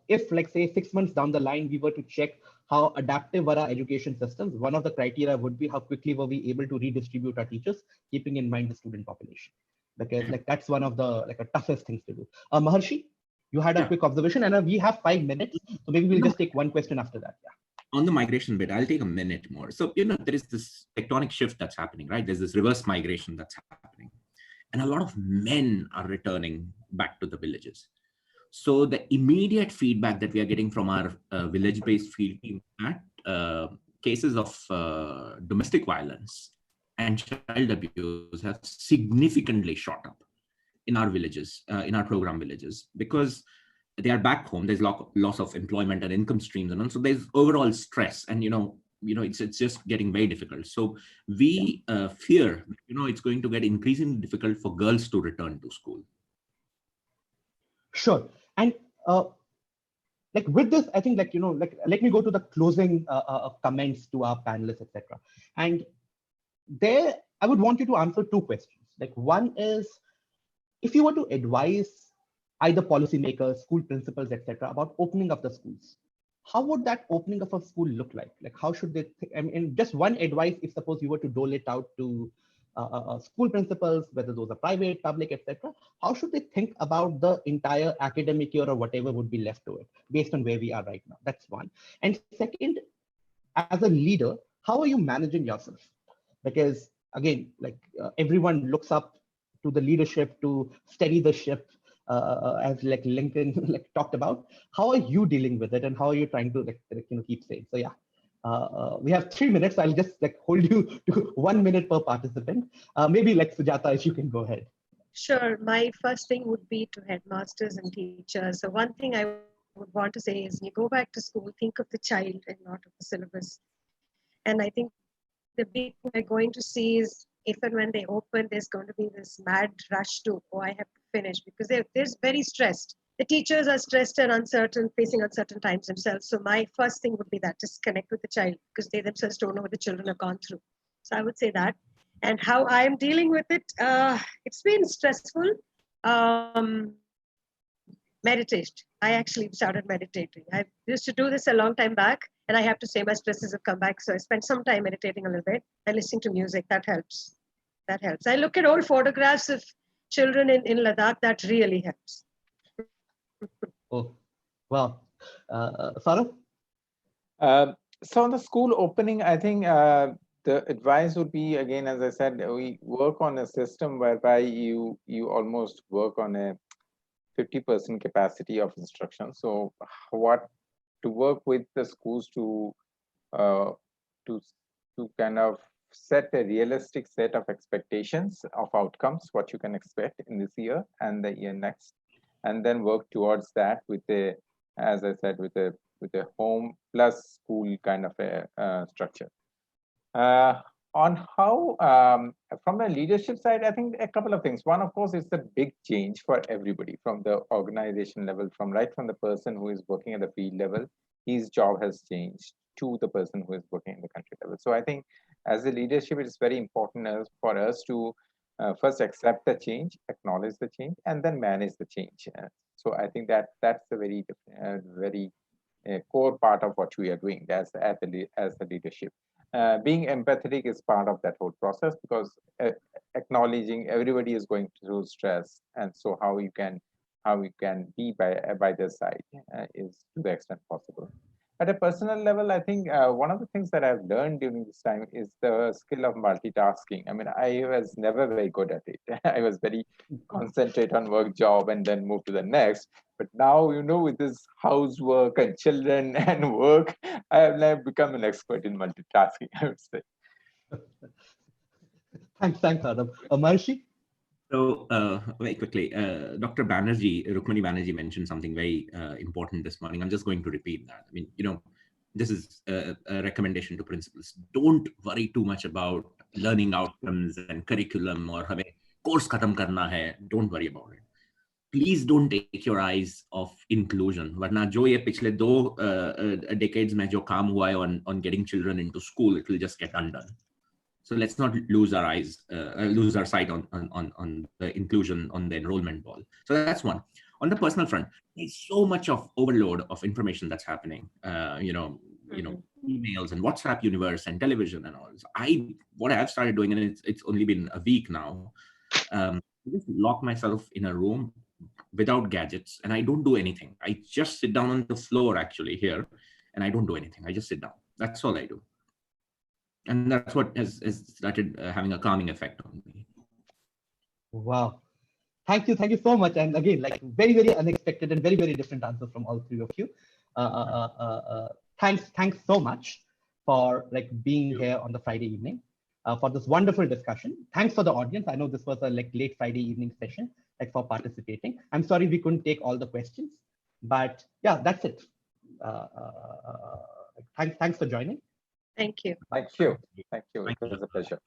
if like say 6 months down the line, we were to check how adaptive were our education systems, one of the criteria would be how quickly were we able to redistribute our teachers, keeping in mind the student population. Because like that's one of the toughest things to do. Maharshi, you had a quick observation, and we have 5 minutes, so maybe we'll just take one question after that. Yeah. On the migration bit, I'll take a minute more. So, there is this tectonic shift that's happening, right? There's this reverse migration that's happening. And a lot of men are returning back to the villages. So the immediate feedback that we are getting from our village-based field team at cases of domestic violence and child abuse have significantly shot up in our villages, in our program villages, because they are back home. There's loss of employment and income streams, and also there's overall stress, and it's just getting very difficult. So we fear, it's going to get increasingly difficult for girls to return to school. Sure, and with this, I think let me go to the closing comments to our panelists, etc. And there, I would want you to answer 2 questions. One is, if you were to advise either policymakers, school principals, etc., about opening up the schools, how would that opening of a school look like? How should they just one advice, if suppose you were to dole it out to school principals, whether those are private, public, etc., how should they think about the entire academic year or whatever would be left to it based on where we are right now? That's one. And second, as a leader, how are you managing yourself? Because again, everyone looks up to the leadership to steady the ship, as Lincoln talked about. How are you dealing with it, and how are you trying to keep safe? So yeah, we have 3 minutes. I'll just hold you to 1 minute per participant. Maybe Sujata, if you can go ahead. Sure. My first thing would be to headmasters and teachers. So one thing I would want to say is, you go back to school, think of the child and not of the syllabus. And I think the big thing we're going to see is, if and when they open, there's going to be this mad rush to, I have to finish, because they're very stressed. The teachers are stressed and uncertain, facing uncertain times themselves. So my first thing would be that, just connect with the child, because they themselves don't know what the children have gone through. So I would say that. And how I'm dealing with it, it's been stressful. Meditate. I actually started meditating. I used to do this a long time back, and I have to say my stresses have come back. So I spent some time meditating a little bit and listening to music. That helps. That helps. I look at old photographs of children in Ladakh. That really helps. Oh, wow. Saurabh? So on the school opening, I think the advice would be, again, as I said, we work on a system whereby you almost work on a 50% capacity of instruction. So to work with the schools to kind of set a realistic set of expectations of outcomes, what you can expect in this year and the year next, and then work towards that with a, as I said, with a home plus school kind of a structure. On how, from the leadership side, I think a couple of things. One, of course, is the big change for everybody from the organization level, from the person who is working at the field level, his job has changed, to the person who is working in the country level. So I think as a leadership, it is very important for us to first accept the change, acknowledge the change, and then manage the change. So I think that's a very core part of what we are doing as the leadership. Being empathetic is part of that whole process, because acknowledging everybody is going through stress, and so how we can be by their side is to the extent possible. At a personal level, I think one of the things that I've learned during this time is the skill of multitasking. I mean, I was never very good at it. I was very concentrate on work job and then move to the next. But now, with this housework and children and work, I have now become an expert in multitasking, I would say. Thanks, Adam. Maharshi? So very quickly, Dr. Rukmini Banerjee mentioned something very important this morning. I'm just going to repeat that. I mean, this is a recommendation to principals. Don't worry too much about learning outcomes and curriculum or having course khatam karna hai. Don't worry about it. please don't take your eyes off inclusion. Varna jo ye pichle do decades mein jo kaam hua hai on getting children into school, it will just get undone. So let's not lose our eyes, lose our sight on the inclusion, on the enrollment ball. So that's one. On the personal front, there's so much of overload of information that's happening. Emails and WhatsApp universe and television and all. So what I've started doing, and it's only been a week now, just lock myself in a room without gadgets, and I don't do anything. I just sit down on the floor actually here, and I don't do anything. I just sit down. That's all I do. And that's what has started having a calming effect on me. Wow. Thank you so much. And again, like very, very unexpected and very, very different answers from all three of you. Thanks so much for like being here on the Friday evening for this wonderful discussion. Thanks for the audience. I know this was a like late Friday evening session, like for participating. I'm sorry we couldn't take all the questions, but yeah, that's it. Thanks for joining. Thank you. Thank you. Thank you. It was a pleasure.